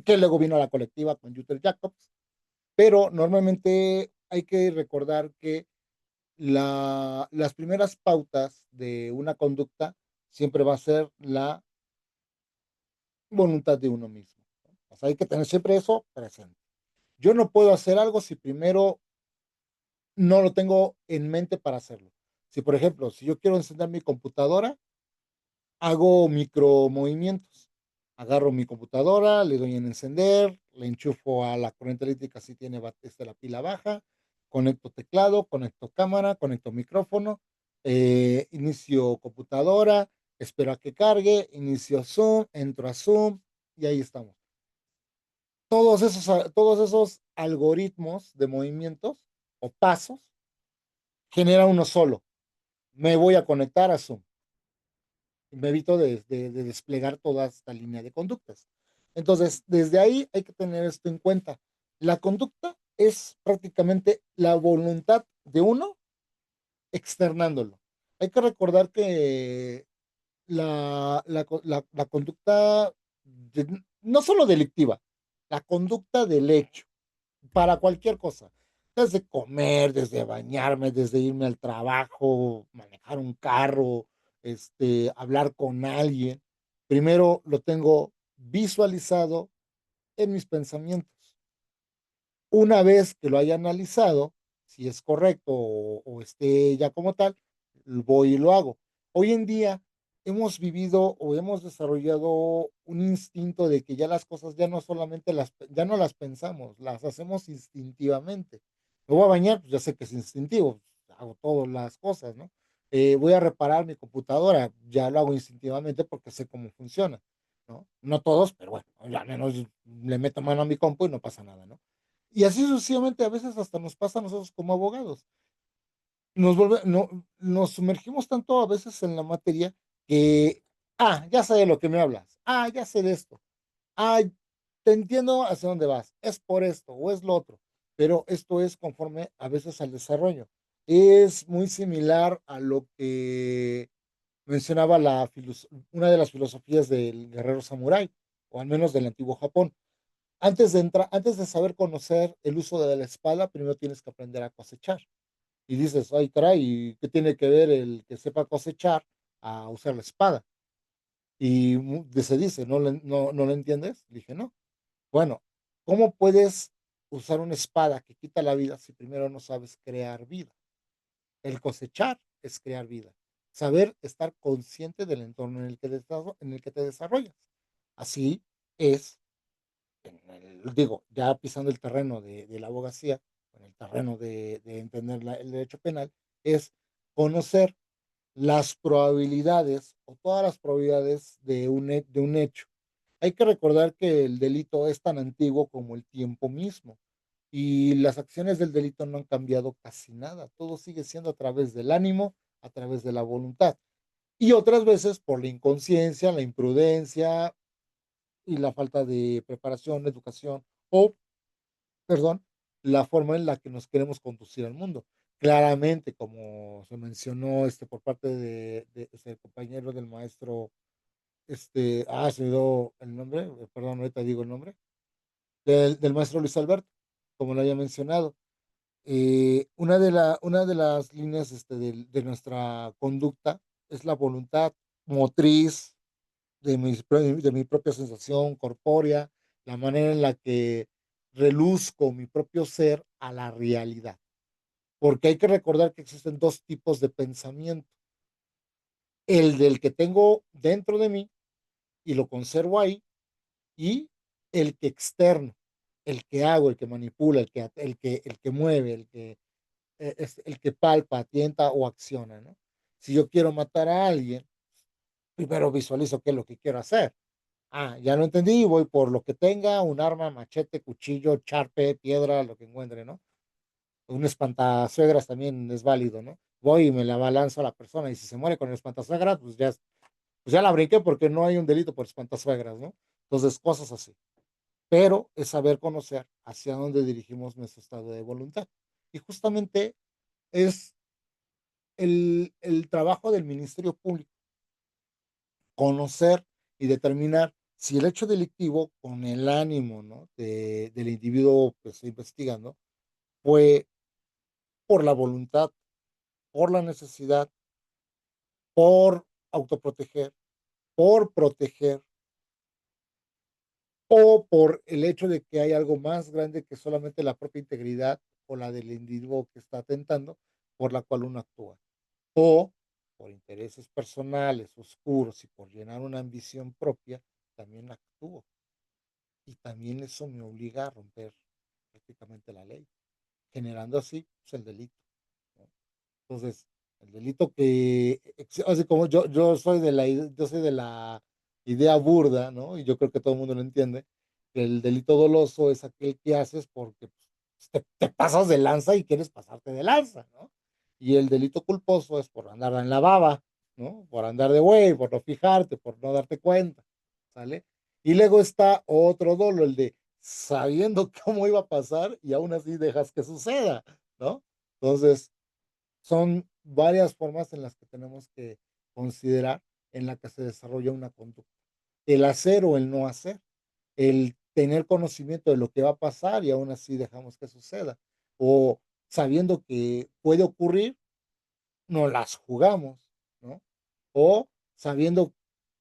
que luego vino a la colectiva con Luther Jacobs, pero normalmente hay que recordar que las primeras pautas de una conducta siempre va a ser la voluntad de uno mismo, ¿no? O sea, hay que tener siempre eso presente. Yo no puedo hacer algo si primero no lo tengo en mente para hacerlo. Si, por ejemplo, si yo quiero encender mi computadora, hago micro movimientos. Agarro mi computadora, le doy en encender, le enchufo a la corriente eléctrica si tiene la pila baja, conecto teclado, conecto cámara, conecto micrófono, inicio computadora, espero a que cargue, inicio Zoom, entro a Zoom y ahí estamos. Todos esos algoritmos de movimientos o pasos genera uno solo. Me voy a conectar a Zoom. Me evito de desplegar toda esta línea de conductas. Entonces, desde ahí hay que tener esto en cuenta. La conducta es prácticamente la voluntad de uno externándolo. Hay que recordar que la conducta, no solo delictiva, la conducta del hecho, para cualquier cosa, desde comer, desde bañarme, desde irme al trabajo, manejar un carro, hablar con alguien, primero lo tengo visualizado en mis pensamientos. Una vez que lo haya analizado, si es correcto o esté ya como tal, voy y lo hago. Hoy en día hemos vivido o hemos desarrollado un instinto de que ya las cosas ya no solamente ya no las pensamos, las hacemos instintivamente. Me voy a bañar, pues ya sé que es instintivo, hago todas las cosas, ¿no? Voy a reparar mi computadora, ya lo hago instintivamente porque sé cómo funciona, ¿no? No todos, pero bueno, al menos le meto mano a mi compu y no pasa nada, ¿no? Y así sucesivamente a veces hasta nos pasa a nosotros como abogados. Nos sumergimos tanto a veces en la materia que, ya sé de lo que me hablas, ya sé de esto, ah, te entiendo hacia dónde vas, es por esto o es lo otro, pero esto es conforme a veces al desarrollo. Es muy similar a lo que mencionaba una de las filosofías del guerrero samurái, o al menos del antiguo Japón. Antes de saber conocer el uso de la espada, primero tienes que aprender a cosechar. Y dices, ay, caray, ¿qué tiene que ver el que sepa cosechar a usar la espada? Y se dice, ¿no lo entiendes? Dije, no. Bueno, ¿cómo puedes usar una espada que quita la vida si primero no sabes crear vida? El cosechar es crear vida. Saber estar consciente del entorno en el que te desarrollas. Así es, digo, ya pisando el terreno de la abogacía, en el terreno de entender el derecho penal, es conocer las probabilidades o todas las probabilidades de un hecho. Hay que recordar que el delito es tan antiguo como el tiempo mismo y las acciones del delito no han cambiado casi nada. Todo sigue siendo a través del ánimo, a través de la voluntad y otras veces por la inconsciencia, la imprudencia y la falta de preparación, educación o, perdón, la forma en la que nos queremos conducir al mundo. Claramente, como se mencionó por parte de este compañero del maestro, se me dio el nombre, perdón, ahorita digo el nombre, del maestro Luis Alberto, como lo había mencionado. Una de las líneas de nuestra conducta es la voluntad motriz de mi propia sensación corpórea, la manera en la que reluzco mi propio ser a la realidad. Porque hay que recordar que existen dos tipos de pensamiento. El del que tengo dentro de mí y lo conservo ahí, y el que externo, el que hago, el que manipula, el que mueve, el que palpa, tienta o acciona, ¿no? Si yo quiero matar a alguien, primero visualizo qué es lo que quiero hacer. Ya lo entendí, voy por lo que tenga, un arma, machete, cuchillo, charpe, piedra, lo que encuentre, ¿no? Un espantasuegras también es válido, ¿no? Voy y me la balanzo a la persona y si se muere con el espantasuegras, pues ya la brinqué porque no hay un delito por espantasuegras, ¿no? Entonces, cosas así. Pero es saber conocer hacia dónde dirigimos nuestro estado de voluntad. Y justamente es el trabajo del Ministerio Público, conocer y determinar si el hecho delictivo con el ánimo, ¿no? Del individuo que está investigando fue por la voluntad, por la necesidad, por autoproteger, por proteger o por el hecho de que hay algo más grande que solamente la propia integridad o la del individuo que está atentando, por la cual uno actúa. O por intereses personales, oscuros y por llenar una ambición propia, también actúo. Y también eso me obliga a romper prácticamente la ley, generando así pues, el delito, ¿no? Entonces, el delito así como yo soy de la idea burda, ¿no? Y yo creo que todo el mundo lo entiende, que el delito doloso es aquel que haces porque pues, te pasas de lanza y quieres pasarte de lanza, ¿no? Y el delito culposo es por andar en la baba, ¿no? Por andar de güey, por no fijarte, por no darte cuenta, ¿sale? Y luego está otro dolo, el de sabiendo cómo iba a pasar y aún así dejas que suceda, ¿no? Entonces, son varias formas en las que tenemos que considerar en la que se desarrolla una conducta. El hacer o el no hacer, el tener conocimiento de lo que va a pasar y aún así dejamos que suceda. O sabiendo que puede ocurrir, no las jugamos, ¿no? O sabiendo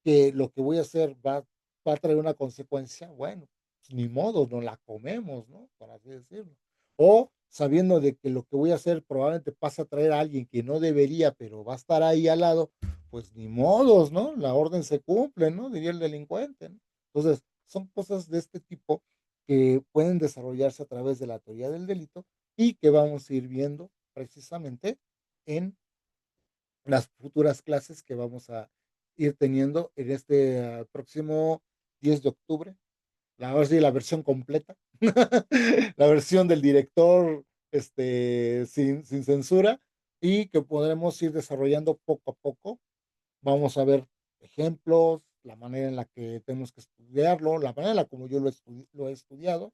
que lo que voy a hacer va a traer una consecuencia, bueno, pues ni modo, no la comemos, ¿no? Por así decirlo. O sabiendo de que lo que voy a hacer probablemente pasa a traer a alguien que no debería, pero va a estar ahí al lado, pues ni modos, ¿no? La orden se cumple, ¿no? Diría el delincuente, ¿no? Entonces, son cosas de este tipo que pueden desarrollarse a través de la teoría del delito y que vamos a ir viendo precisamente en las futuras clases que vamos a ir teniendo en este próximo 10 de octubre. Ahora sí, la versión completa, la versión del director sin censura y que podremos ir desarrollando poco a poco. Vamos a ver ejemplos, la manera en la que tenemos que estudiarlo, la manera en la como yo lo he estudiado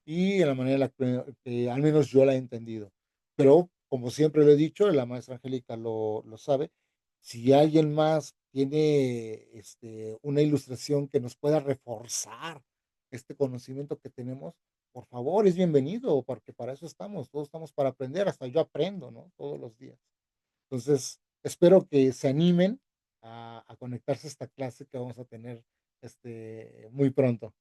y en la manera en la que al menos yo la he entendido. Pero como siempre lo he dicho, la maestra Angélica lo sabe, si alguien más tiene una ilustración que nos pueda reforzar este conocimiento que tenemos, por favor, es bienvenido, porque para eso estamos, todos estamos para aprender, hasta yo aprendo, ¿no? Todos los días. Entonces, espero que se animen a conectarse a esta clase que vamos a tener muy pronto.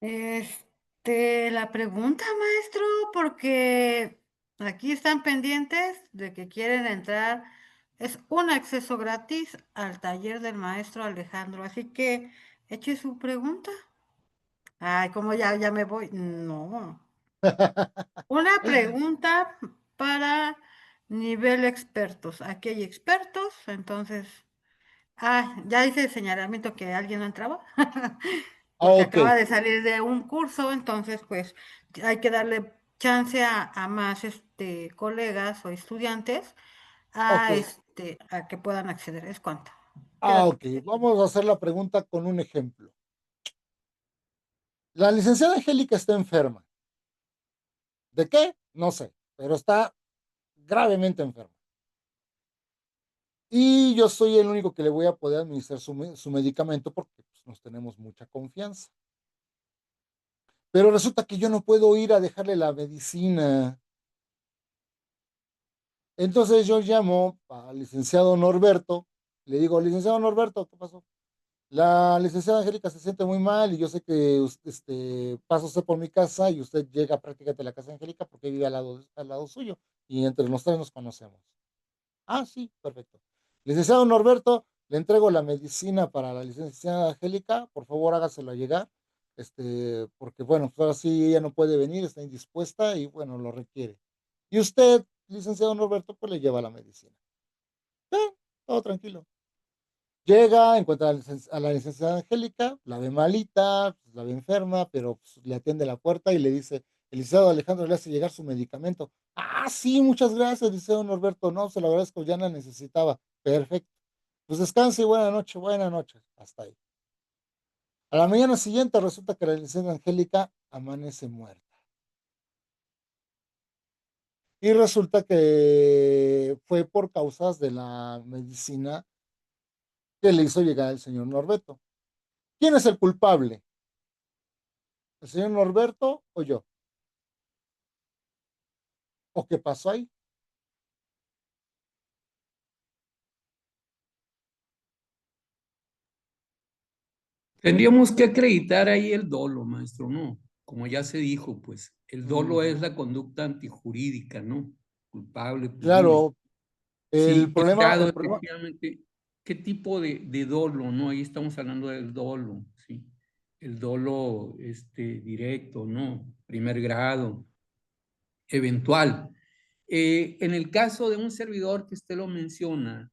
La pregunta, maestro, porque aquí están pendientes de que quieren entrar. Es un acceso gratis al taller del maestro Alejandro, así que eche su pregunta. Ay, como ya me voy. No. Una pregunta para nivel expertos. Aquí hay expertos, entonces. Ah, ya hice el señalamiento que alguien no entraba. Porque Ok, acaba de salir de un curso, entonces pues hay que darle chance a más colegas o estudiantes ok, a que puedan acceder. Es cuanto. ok. Vamos a hacer la pregunta con un ejemplo. La licenciada Angélica está enferma. ¿De qué? No sé, pero está gravemente enferma. Y yo soy el único que le voy a poder administrar su medicamento porque pues, nos tenemos mucha confianza. Pero resulta que yo no puedo ir a dejarle la medicina. Entonces yo llamo al licenciado Norberto, le digo, licenciado Norberto, ¿qué pasó? La licenciada Angélica se siente muy mal y yo sé que pasa usted por mi casa y usted llega prácticamente a la casa de Angélica porque vive al lado suyo y entre los tres nos conocemos. Ah, sí, perfecto. Licenciado Norberto, le entrego la medicina para la licenciada Angélica, por favor hágaselo llegar, porque bueno, pues ahora sí ella no puede venir, está indispuesta y bueno, lo requiere. Y usted, licenciado Norberto, pues le lleva la medicina. Todo tranquilo. Llega, encuentra a la licenciada Angélica, la ve malita, pues, la ve enferma, pero pues, le atiende la puerta y le dice, el licenciado Alejandro le hace llegar su medicamento. Ah, sí, muchas gracias, licenciado Norberto. No, se lo agradezco, ya la necesitaba. Perfecto. Pues descanse y buena noche, buena noche. Hasta ahí. A la mañana siguiente resulta que la licenciada Angélica amanece muerta. Y resulta que fue por causas de la medicina que le hizo llegar el señor Norberto. ¿Quién es el culpable? ¿El señor Norberto o yo? ¿O qué pasó ahí? Tendríamos que acreditar ahí el dolo, maestro, ¿no? Como ya se dijo, pues el dolo es Ujú. la conducta antijurídica, ¿no? Culpable, punible. Claro, Sí, ¿qué grado el problema, efectivamente? ¿Qué tipo de dolo, no? Ahí estamos hablando del dolo, ¿sí? El dolo directo, ¿no? Primer grado, eventual. En el caso de un servidor que usted lo menciona,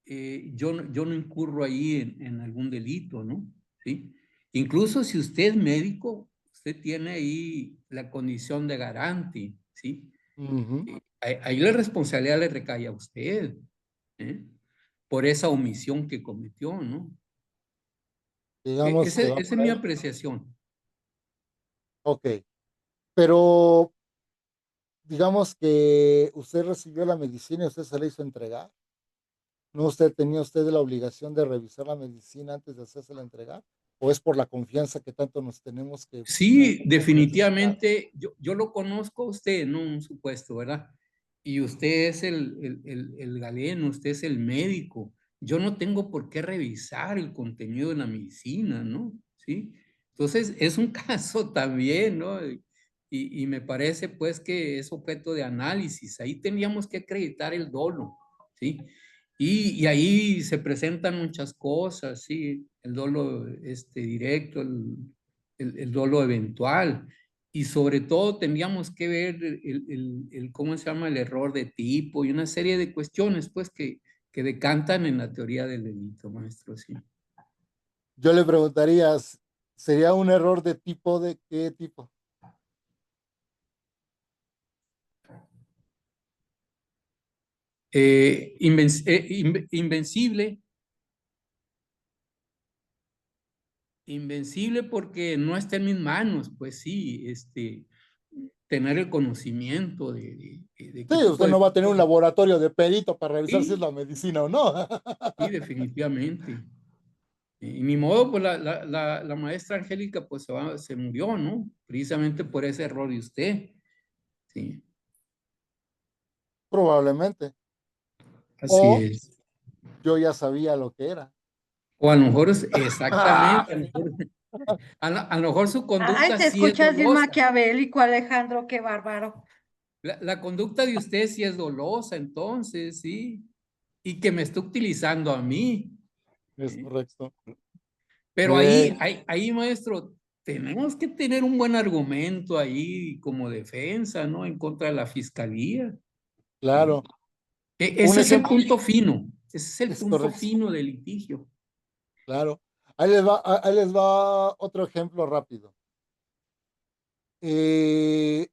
yo no incurro ahí en algún delito, ¿no? ¿Sí? Incluso si usted es médico, usted tiene ahí la condición de garante, ¿sí? ujú, Ahí la responsabilidad le recae a usted, ¿eh? Por esa omisión que cometió, ¿no? digamos que va Esa es por mi ahí. apreciación. Ok, pero digamos que usted recibió la medicina y usted se la hizo entregar. ¿No tenía usted la obligación de revisar la medicina antes de hacérsela entregar? ¿O es por la confianza que tanto nos tenemos que pues, no Sí, ocupamos necesitar? definitivamente, yo lo conozco a usted, no un supuesto, ¿verdad? Y usted es el galeno, usted es el médico. Yo no tengo por qué revisar el contenido de la medicina, ¿no? ¿Sí? Entonces, es un caso también, ¿no? Y me parece pues que es objeto de análisis. Ahí tendríamos que acreditar el dolo, ¿sí? Y ahí se presentan muchas cosas, ¿sí? El dolo directo, el dolo eventual. y sobre todo tendríamos que ver ¿cómo se llama? El error de tipo y una serie de cuestiones, pues, que decantan en la teoría del delito, maestro, sí. Yo le preguntaría, ¿sería un error de tipo de qué tipo? Invencible. Invencible porque no está en mis manos, pues sí, tener el conocimiento de Sí, qué tipo usted de no va a tener un cosas. laboratorio de perito para revisar si es Sí, la medicina o no. sí, definitivamente. Y ni modo, pues la maestra Angélica pues se murió, ¿no? Precisamente por ese error de usted. Sí, Probablemente. así O es. yo ya sabía lo que era. O a lo mejor exactamente, a lo mejor su Ay, conducta te sí es escuchas bien dolosa. maquiavélico, Alejandro, qué bárbaro. La conducta de usted sí es dolosa, entonces, sí. Y que me está utilizando a mí. Es ¿Sí? correcto. Pero Eh, ahí, maestro, tenemos que tener un buen argumento ahí como defensa, ¿no? En contra de la fiscalía. ¿Sí? claro. Un Ese es el ejemplo, punto fino. Ese es el es punto correcto. fino del litigio. Claro. Ahí les va otro ejemplo rápido. Eh,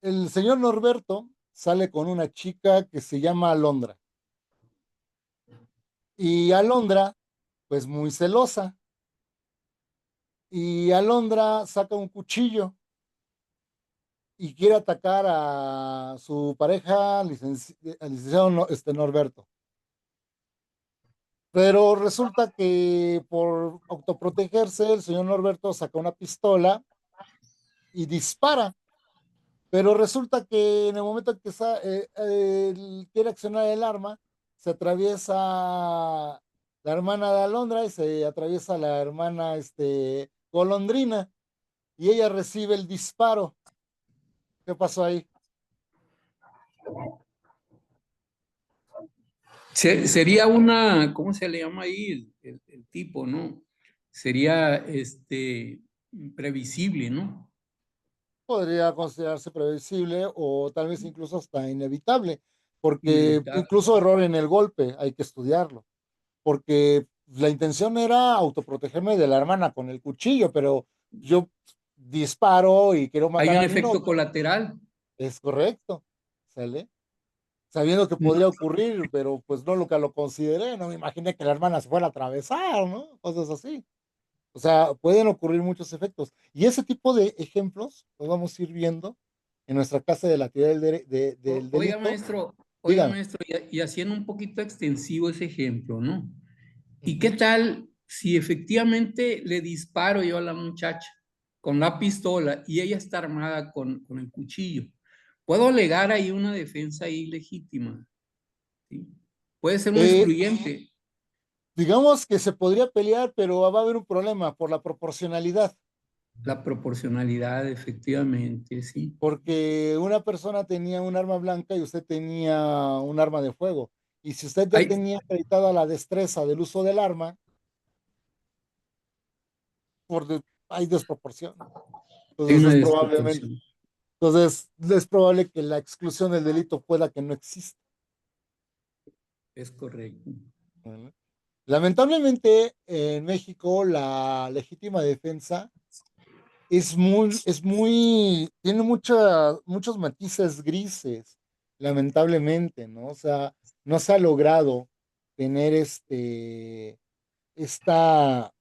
el señor Norberto sale con una chica que se llama Alondra. Y Alondra, pues muy celosa. Y Alondra saca un cuchillo y quiere atacar a su pareja, al licenciado Norberto. Pero resulta que por autoprotegerse, el señor Norberto saca una pistola y dispara. Pero resulta que en el momento en que él quiere accionar el arma, se atraviesa la hermana de Alondra y se atraviesa la hermana Golondrina y ella recibe el disparo. ¿Qué pasó ahí? Sería una, ¿cómo se le llama ahí el tipo, ¿no? Sería previsible, ¿no? Podría considerarse previsible o tal vez incluso hasta inevitable, porque Inevitable. incluso error en el golpe hay que estudiarlo, porque la intención era autoprotegerme de la hermana con el cuchillo, pero yo disparo y quiero Hay matar un a mi efecto novia. colateral. Es correcto, ¿sale? Sabiendo que podría ocurrir, pero pues no nunca lo consideré, no me imaginé que la hermana se fuera a atravesar, ¿no? Cosas así. O sea, pueden ocurrir muchos efectos. Y ese tipo de ejemplos los vamos a ir viendo en nuestra clase de la teoría del delito. Oiga, Dígame. maestro, y haciendo un poquito extensivo ese ejemplo, ¿no? ¿Y qué tal si efectivamente le disparo yo a la muchacha con la pistola y ella está armada con el cuchillo? ¿Puedo alegar ahí una defensa ilegítima? ¿Sí? Puede ser un Eh, excluyente. digamos que se podría pelear, pero va a haber un problema por la proporcionalidad, La proporcionalidad, efectivamente, sí. porque una persona tenía un arma blanca y usted tenía un arma de fuego. Y si usted ya Hay, tenía acreditada la destreza del uso del arma, hay desproporción. hay Entonces una probablemente, desproporción. entonces es probable que la exclusión del delito pueda que no exista. Es correcto. ¿Vale? Lamentablemente, en México, la legítima defensa tiene muchos matices grises, lamentablemente, ¿no? O sea, no se ha logrado tener esta,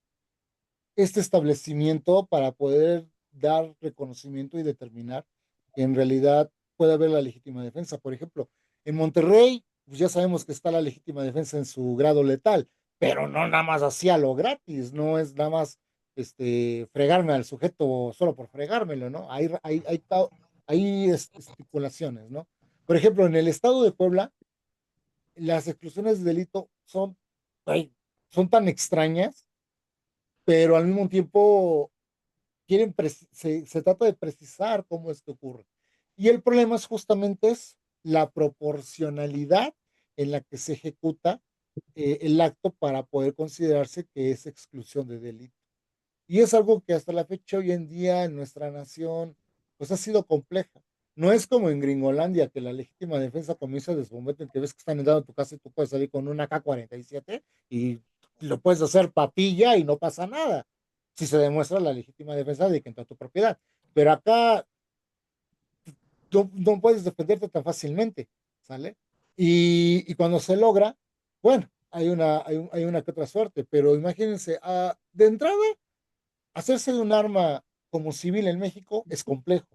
este establecimiento para poder dar reconocimiento y determinar que en realidad puede haber la legítima defensa. Por ejemplo, en Monterrey, pues ya sabemos que está la legítima defensa en su grado letal, pero no nada más así a lo gratis, no es nada más fregarme al sujeto solo por fregármelo, ¿no? Hay estipulaciones, ¿no? Por ejemplo, en el estado de Puebla, las exclusiones de delito ay, son tan extrañas, pero al mismo tiempo se trata de precisar cómo es que ocurre. Y el problema es justamente la proporcionalidad en la que se ejecuta el acto para poder considerarse que es exclusión de delito. Y es algo que hasta la fecha hoy en día en nuestra nación pues ha sido compleja. No es como en Gringolandia, que la legítima defensa comienza desde el momento en que ves que están entrando a tu casa y tú puedes salir con una AK-47 y lo puedes hacer papilla y no pasa nada, si se demuestra la legítima defensa de que entra a tu propiedad. Pero acá no puedes defenderte tan fácilmente, ¿sale? Y cuando se logra, bueno, hay una que otra suerte, pero imagínense, de entrada, hacerse de un arma como civil en México es complejo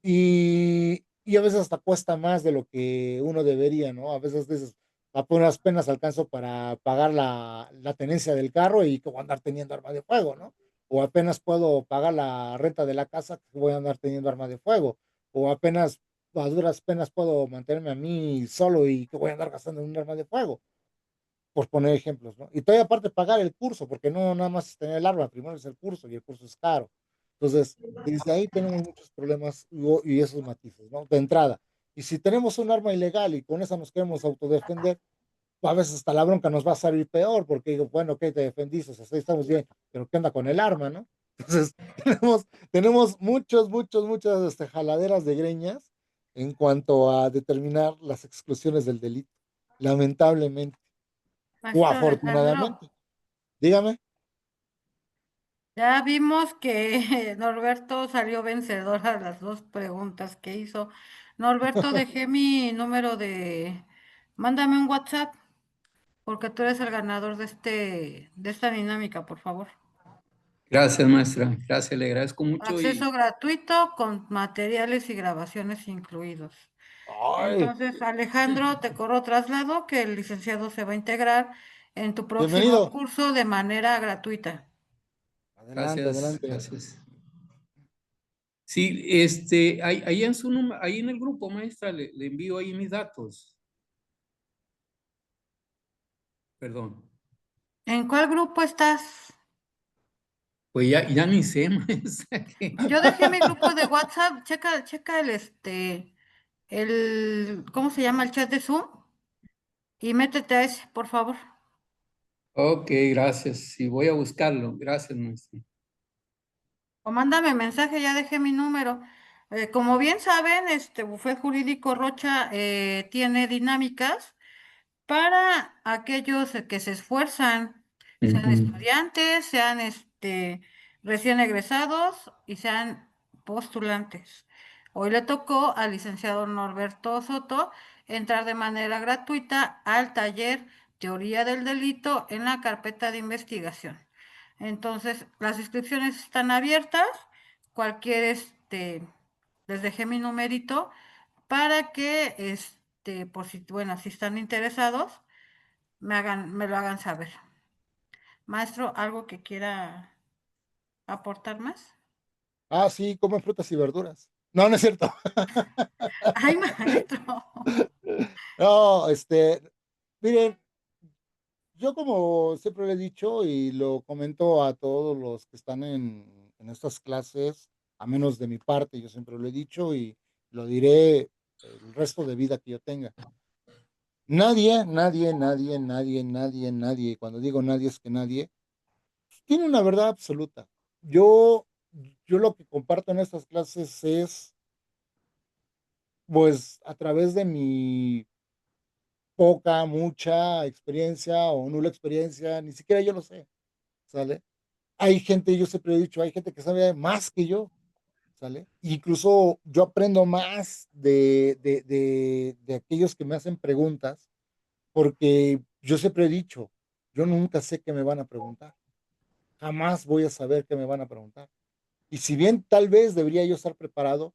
y a veces hasta cuesta más de lo que uno debería, ¿no? A veces dices, apenas penas alcanzo para pagar la tenencia del carro y que voy a andar teniendo arma de fuego, ¿no? O apenas puedo pagar la renta de la casa que voy a andar teniendo arma de fuego. O apenas a duras penas puedo mantenerme a mí solo y que voy a andar gastando en un arma de fuego, por poner ejemplos, ¿no? Y todavía aparte pagar el curso, porque no nada más es tener el arma, primero es el curso y el curso es caro. Entonces, desde ahí tenemos muchos problemas y esos matices, ¿no? De entrada. Y si tenemos un arma ilegal y con esa nos queremos autodefender, a veces hasta la bronca nos va a salir peor, porque digo, bueno, ok, te defendiste, hasta ahí estamos bien, pero ¿qué onda con el arma, no? Entonces, tenemos muchas jaladeras de greñas en cuanto a determinar las exclusiones del delito, lamentablemente o Maestro Alejandro, afortunadamente. Dígame. ya vimos que Norberto salió vencedor a las dos preguntas que hizo. Norberto, dejé mi número de... Mándame un WhatsApp, porque tú eres el ganador de esta dinámica, por favor. Gracias, maestra. Gracias, le agradezco mucho y Acceso gratuito con materiales y grabaciones incluidos. Ay, Entonces, Alejandro, te corro traslado que el licenciado se va a integrar en tu próximo bienvenido. curso de manera gratuita. Adelante, gracias, adelante. gracias. Sí, ahí en su número, ahí en el grupo, maestra, le envío ahí mis datos. Perdón. ¿En cuál grupo estás? Pues ya ni sé, maestra. Yo dejé mi grupo de WhatsApp, checa ¿cómo se llama el chat de Zoom? Y métete a ese, por favor. Ok, gracias. Sí, voy a buscarlo. Gracias, maestra. O mándame mensaje, ya dejé mi número. Como bien saben, este Bufet Jurídico Rocha tiene dinámicas para aquellos que se esfuerzan, sean Ujú. estudiantes, sean recién egresados y sean postulantes. Hoy le tocó al licenciado Norberto Soto entrar de manera gratuita al taller Teoría del Delito en la carpeta de investigación. Entonces, las inscripciones están abiertas. Cualquier, les dejé mi numerito para que, por si, bueno, si están interesados, me lo hagan saber. Maestro, ¿algo que quiera aportar más? Sí, come frutas y verduras. No, no es cierto. Ay, maestro. No, miren, yo como siempre lo he dicho y lo comento a todos los que están en estas clases, a menos de mi parte, yo siempre lo he dicho y lo diré el resto de vida que yo tenga. Nadie, cuando digo nadie es que nadie, tiene una verdad absoluta. Yo, yo lo que comparto en estas clases es, pues, a través de mi poca, mucha experiencia o nula experiencia, ni siquiera yo lo sé, ¿sale? Hay gente, yo siempre he dicho, hay gente que sabe más que yo, ¿sale? Incluso yo aprendo más de aquellos que me hacen preguntas, porque yo siempre he dicho, yo nunca sé qué me van a preguntar, jamás voy a saber qué me van a preguntar. Y si bien tal vez debería yo estar preparado,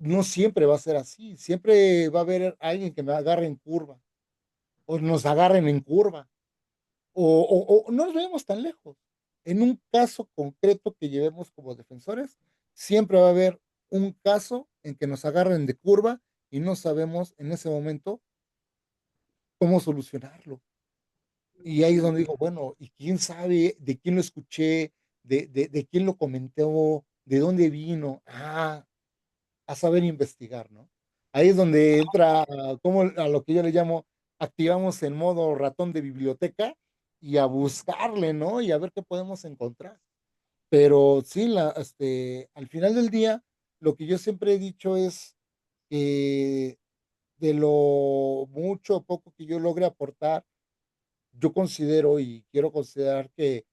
no siempre va a ser así, siempre va a haber alguien que me agarre en curva, o nos agarren en curva, o no nos vemos tan lejos. En un caso concreto que llevemos como defensores, siempre va a haber un caso en que nos agarren de curva y no sabemos en ese momento cómo solucionarlo. Y ahí es donde digo, bueno, ¿y quién sabe de quién lo escuché, de quién lo comentó, de dónde vino? A saber investigar, ¿no? Ahí es donde entra como a lo que yo le llamo, activamos el modo ratón de biblioteca y a buscarle, ¿no? Y a ver qué podemos encontrar. Pero sí, al final del día, lo que yo siempre he dicho es que de lo mucho o poco que yo logre aportar, yo considero y quiero considerar que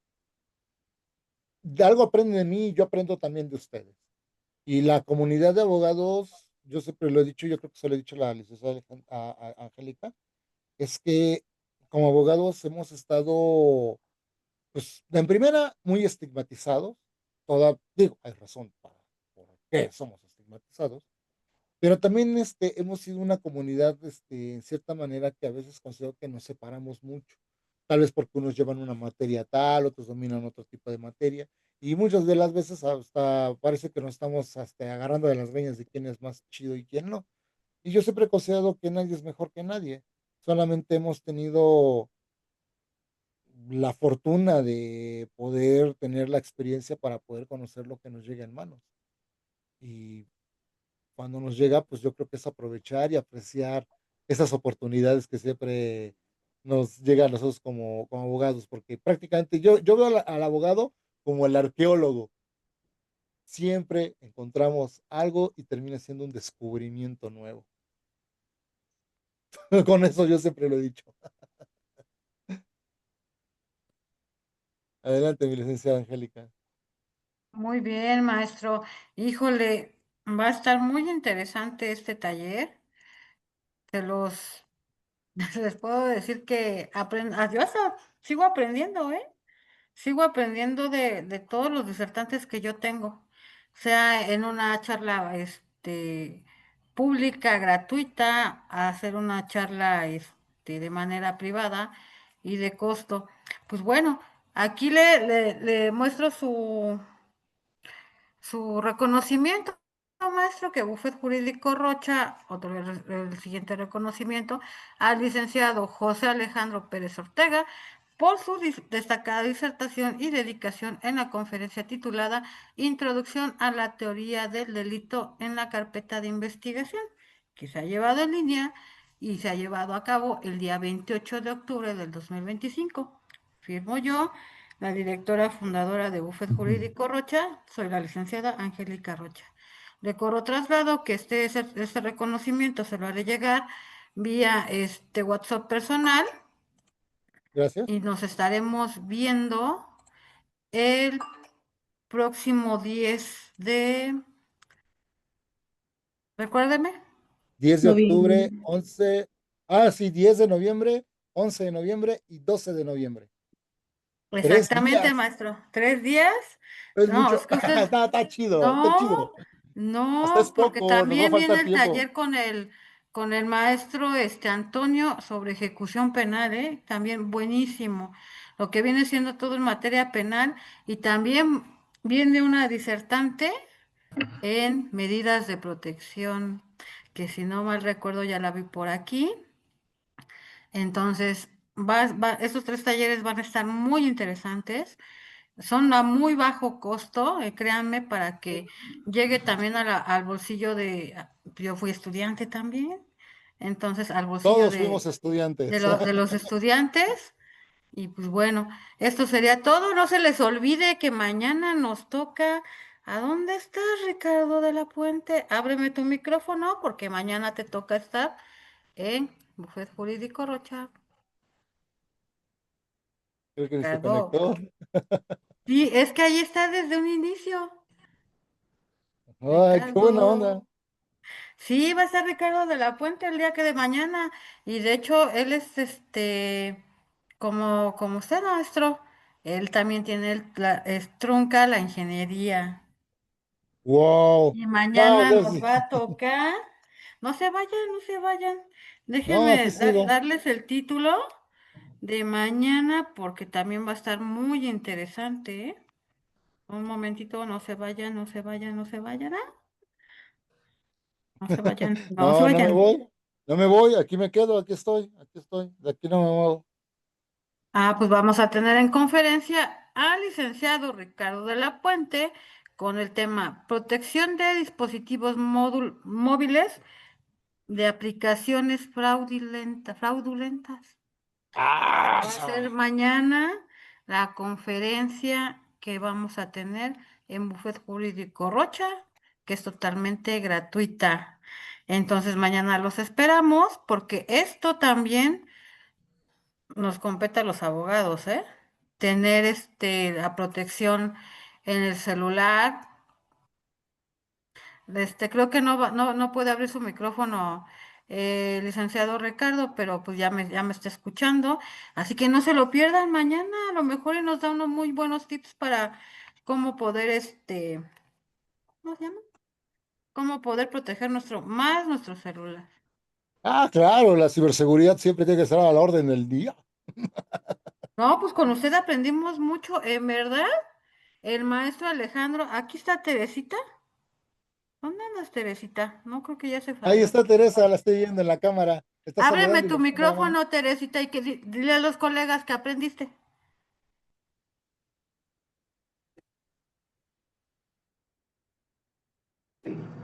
de algo aprenden de mí y yo aprendo también de ustedes. Y la comunidad de abogados, yo siempre lo he dicho, yo creo que se lo he dicho a la licenciada Angélica, es que como abogados hemos estado, pues, en primera, muy estigmatizados. Digo, hay razón para por qué somos estigmatizados, pero también hemos sido una comunidad, en cierta manera, que a veces considero que nos separamos mucho. Tal vez porque unos llevan una materia tal, otros dominan otro tipo de materia, y muchas de las veces hasta parece que nos estamos agarrando de las greñas de quién es más chido y quién no. Y yo siempre he considerado que nadie es mejor que nadie. Solamente hemos tenido la fortuna de poder tener la experiencia para poder conocer lo que nos llega en manos. Y cuando nos llega, pues yo creo que es aprovechar y apreciar esas oportunidades que siempre nos llegan a nosotros como abogados, porque prácticamente yo veo al abogado como el arqueólogo. Siempre encontramos algo y termina siendo un descubrimiento nuevo. Con eso yo siempre lo he dicho. Adelante, mi licenciada Angélica. Muy bien, maestro. Híjole, va a estar muy interesante este taller. Se los, les puedo decir que yo hasta sigo aprendiendo, ¿eh? Sigo aprendiendo de todos los disertantes que yo tengo, sea en una charla pública, gratuita, a hacer una charla de manera privada y de costo. Pues bueno, aquí le muestro su reconocimiento, maestro, que Bufet Jurídico Rocha otorga el siguiente reconocimiento al licenciado José Alejandro Pérez Ortega por su destacada disertación y dedicación en la conferencia titulada Introducción a la teoría del delito en la carpeta de investigación, que se ha llevado en línea y se ha llevado a cabo el día 28 de octubre del 2025. Firmo yo, la directora fundadora de Bufet Jurídico Rocha, soy la licenciada Angélica Rocha. Le corro traslado que este reconocimiento se lo haré llegar vía este WhatsApp personal Gracias. y nos estaremos viendo el próximo 10 de, recuérdeme, 10 de octubre, noviembre. 11, sí, 10 de noviembre, 11 de noviembre y 12 de noviembre. Tres Exactamente, días. maestro. 3 días. Es No, mucho. es que usted, Está chido, está chido. no, Hasta es no, porque poco, nos va a también viene faltar el tiempo. taller con el maestro Antonio sobre ejecución penal, ¿eh? También buenísimo. Lo que viene siendo todo en materia penal y también viene una disertante en medidas de protección, que si no mal recuerdo ya la vi por aquí. Entonces, estos 3 talleres van a estar muy interesantes. Son a muy bajo costo, créanme, para que llegue también al bolsillo yo fui estudiante también, entonces al bolsillo Todos fuimos estudiantes. de los estudiantes. Y pues bueno, esto sería todo. No se les olvide que mañana nos toca. ¿A dónde estás, Ricardo de la Puente? Ábreme tu micrófono porque mañana te toca estar en Bufet Jurídico Rocha. Creo que ni se Ricardo. conectó. Sí, es que ahí está desde un inicio. Ay, qué buena onda. Ricardo. Sí, va a estar Ricardo de la Puente el día que de mañana. Y de hecho, él es como usted, maestro. Él también tiene trunca la ingeniería. Wow. Y No, mañana nos va a tocar. No se vayan, no se vayan. no, aquí Déjenme sigo. darles el título de mañana porque también va a estar muy interesante, ¿eh? Un momentito, no se vayan, no se vayan, no se vayan. No se vayan, no se No, no me vayan. voy. No me voy. Aquí me quedo. Aquí estoy. Aquí estoy. De aquí no me muevo. Pues vamos a tener en conferencia al licenciado Ricardo de la Puente con el tema Protección de dispositivos móviles de aplicaciones fraudulentas. Ah, Va a ser mañana la conferencia que vamos a tener en Buffet Jurídico Rocha, que es totalmente gratuita. Entonces mañana los esperamos porque esto también nos compete a los abogados, ¿eh? Tener la protección en el celular. Creo que no puede abrir su micrófono licenciado Ricardo, pero pues ya me está escuchando. Así que no se lo pierdan mañana, a lo mejor y nos da unos muy buenos tips para cómo poder ¿cómo se llama? Cómo poder proteger nuestro celular. Ah, claro, la ciberseguridad siempre tiene que estar a la orden del día. No, pues con usted aprendimos mucho, en verdad. El maestro Alejandro, aquí está Teresita. ¿Dónde andas, Teresita? No creo que ya se Ahí salió. está Teresa, la estoy viendo en la cámara. Está Ábreme saludando y tu levantando la mano. micrófono, Teresita, y dile a los colegas que aprendiste.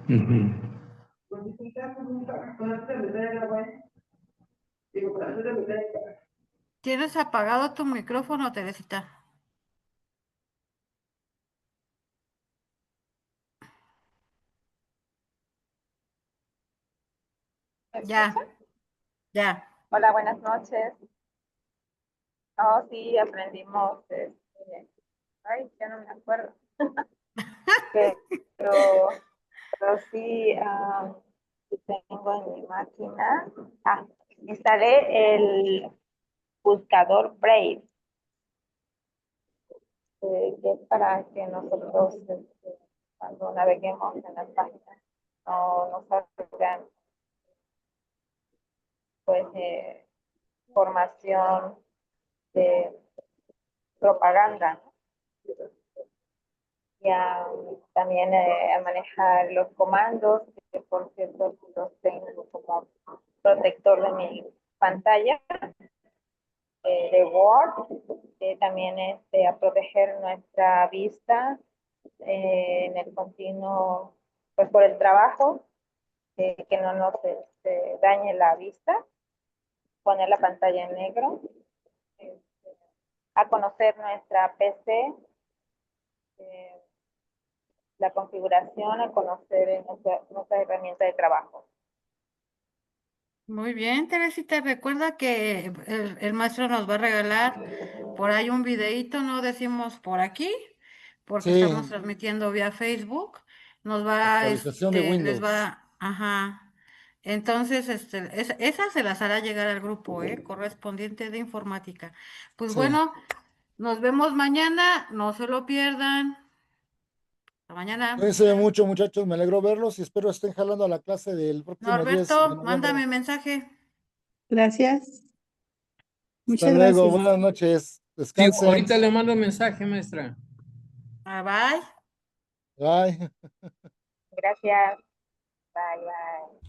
Ujú. ¿Tienes apagado tu micrófono, Teresita? ¿Me Ya, escuchan? ya. Hola, buenas noches. Oh, sí, aprendimos, ay, ya no me acuerdo, pero, pero sí, sí tengo en mi máquina. Ah, instalé el buscador Brave, que es para que nosotros, cuando naveguemos en las páginas, no nos salgan, pues, información de propaganda, ¿no? Ya también a manejar los comandos, que por cierto los tengo como protector de mi pantalla de Word, también a proteger nuestra vista en el continuo, pues por el trabajo, que no nos dañe la vista, poner la pantalla en negro, eh, a conocer nuestra PC, eh, la configuración, a conocer nuestra herramienta de trabajo. Muy bien, Teresita. Recuerda que el maestro nos va a regalar por ahí un videíto, no decimos por aquí, porque estamos Sí, transmitiendo vía Facebook. Nos va, actualización de les Windows. va, ajá. Entonces, esa se las hará llegar al grupo, correspondiente de informática. Pues Sí. bueno, nos vemos mañana, no se lo pierdan. Hasta mañana. Cuídense mucho, muchachos. Me alegro verlos y espero estén jalando a la clase del próximo 10 de Norberto, noviembre. mándame mensaje. Gracias. Hasta Muchas luego. gracias. Buenas noches. Sí, Descansen. ahorita le mando mensaje, maestra. Bye bye. Bye. Gracias. Bye, bye.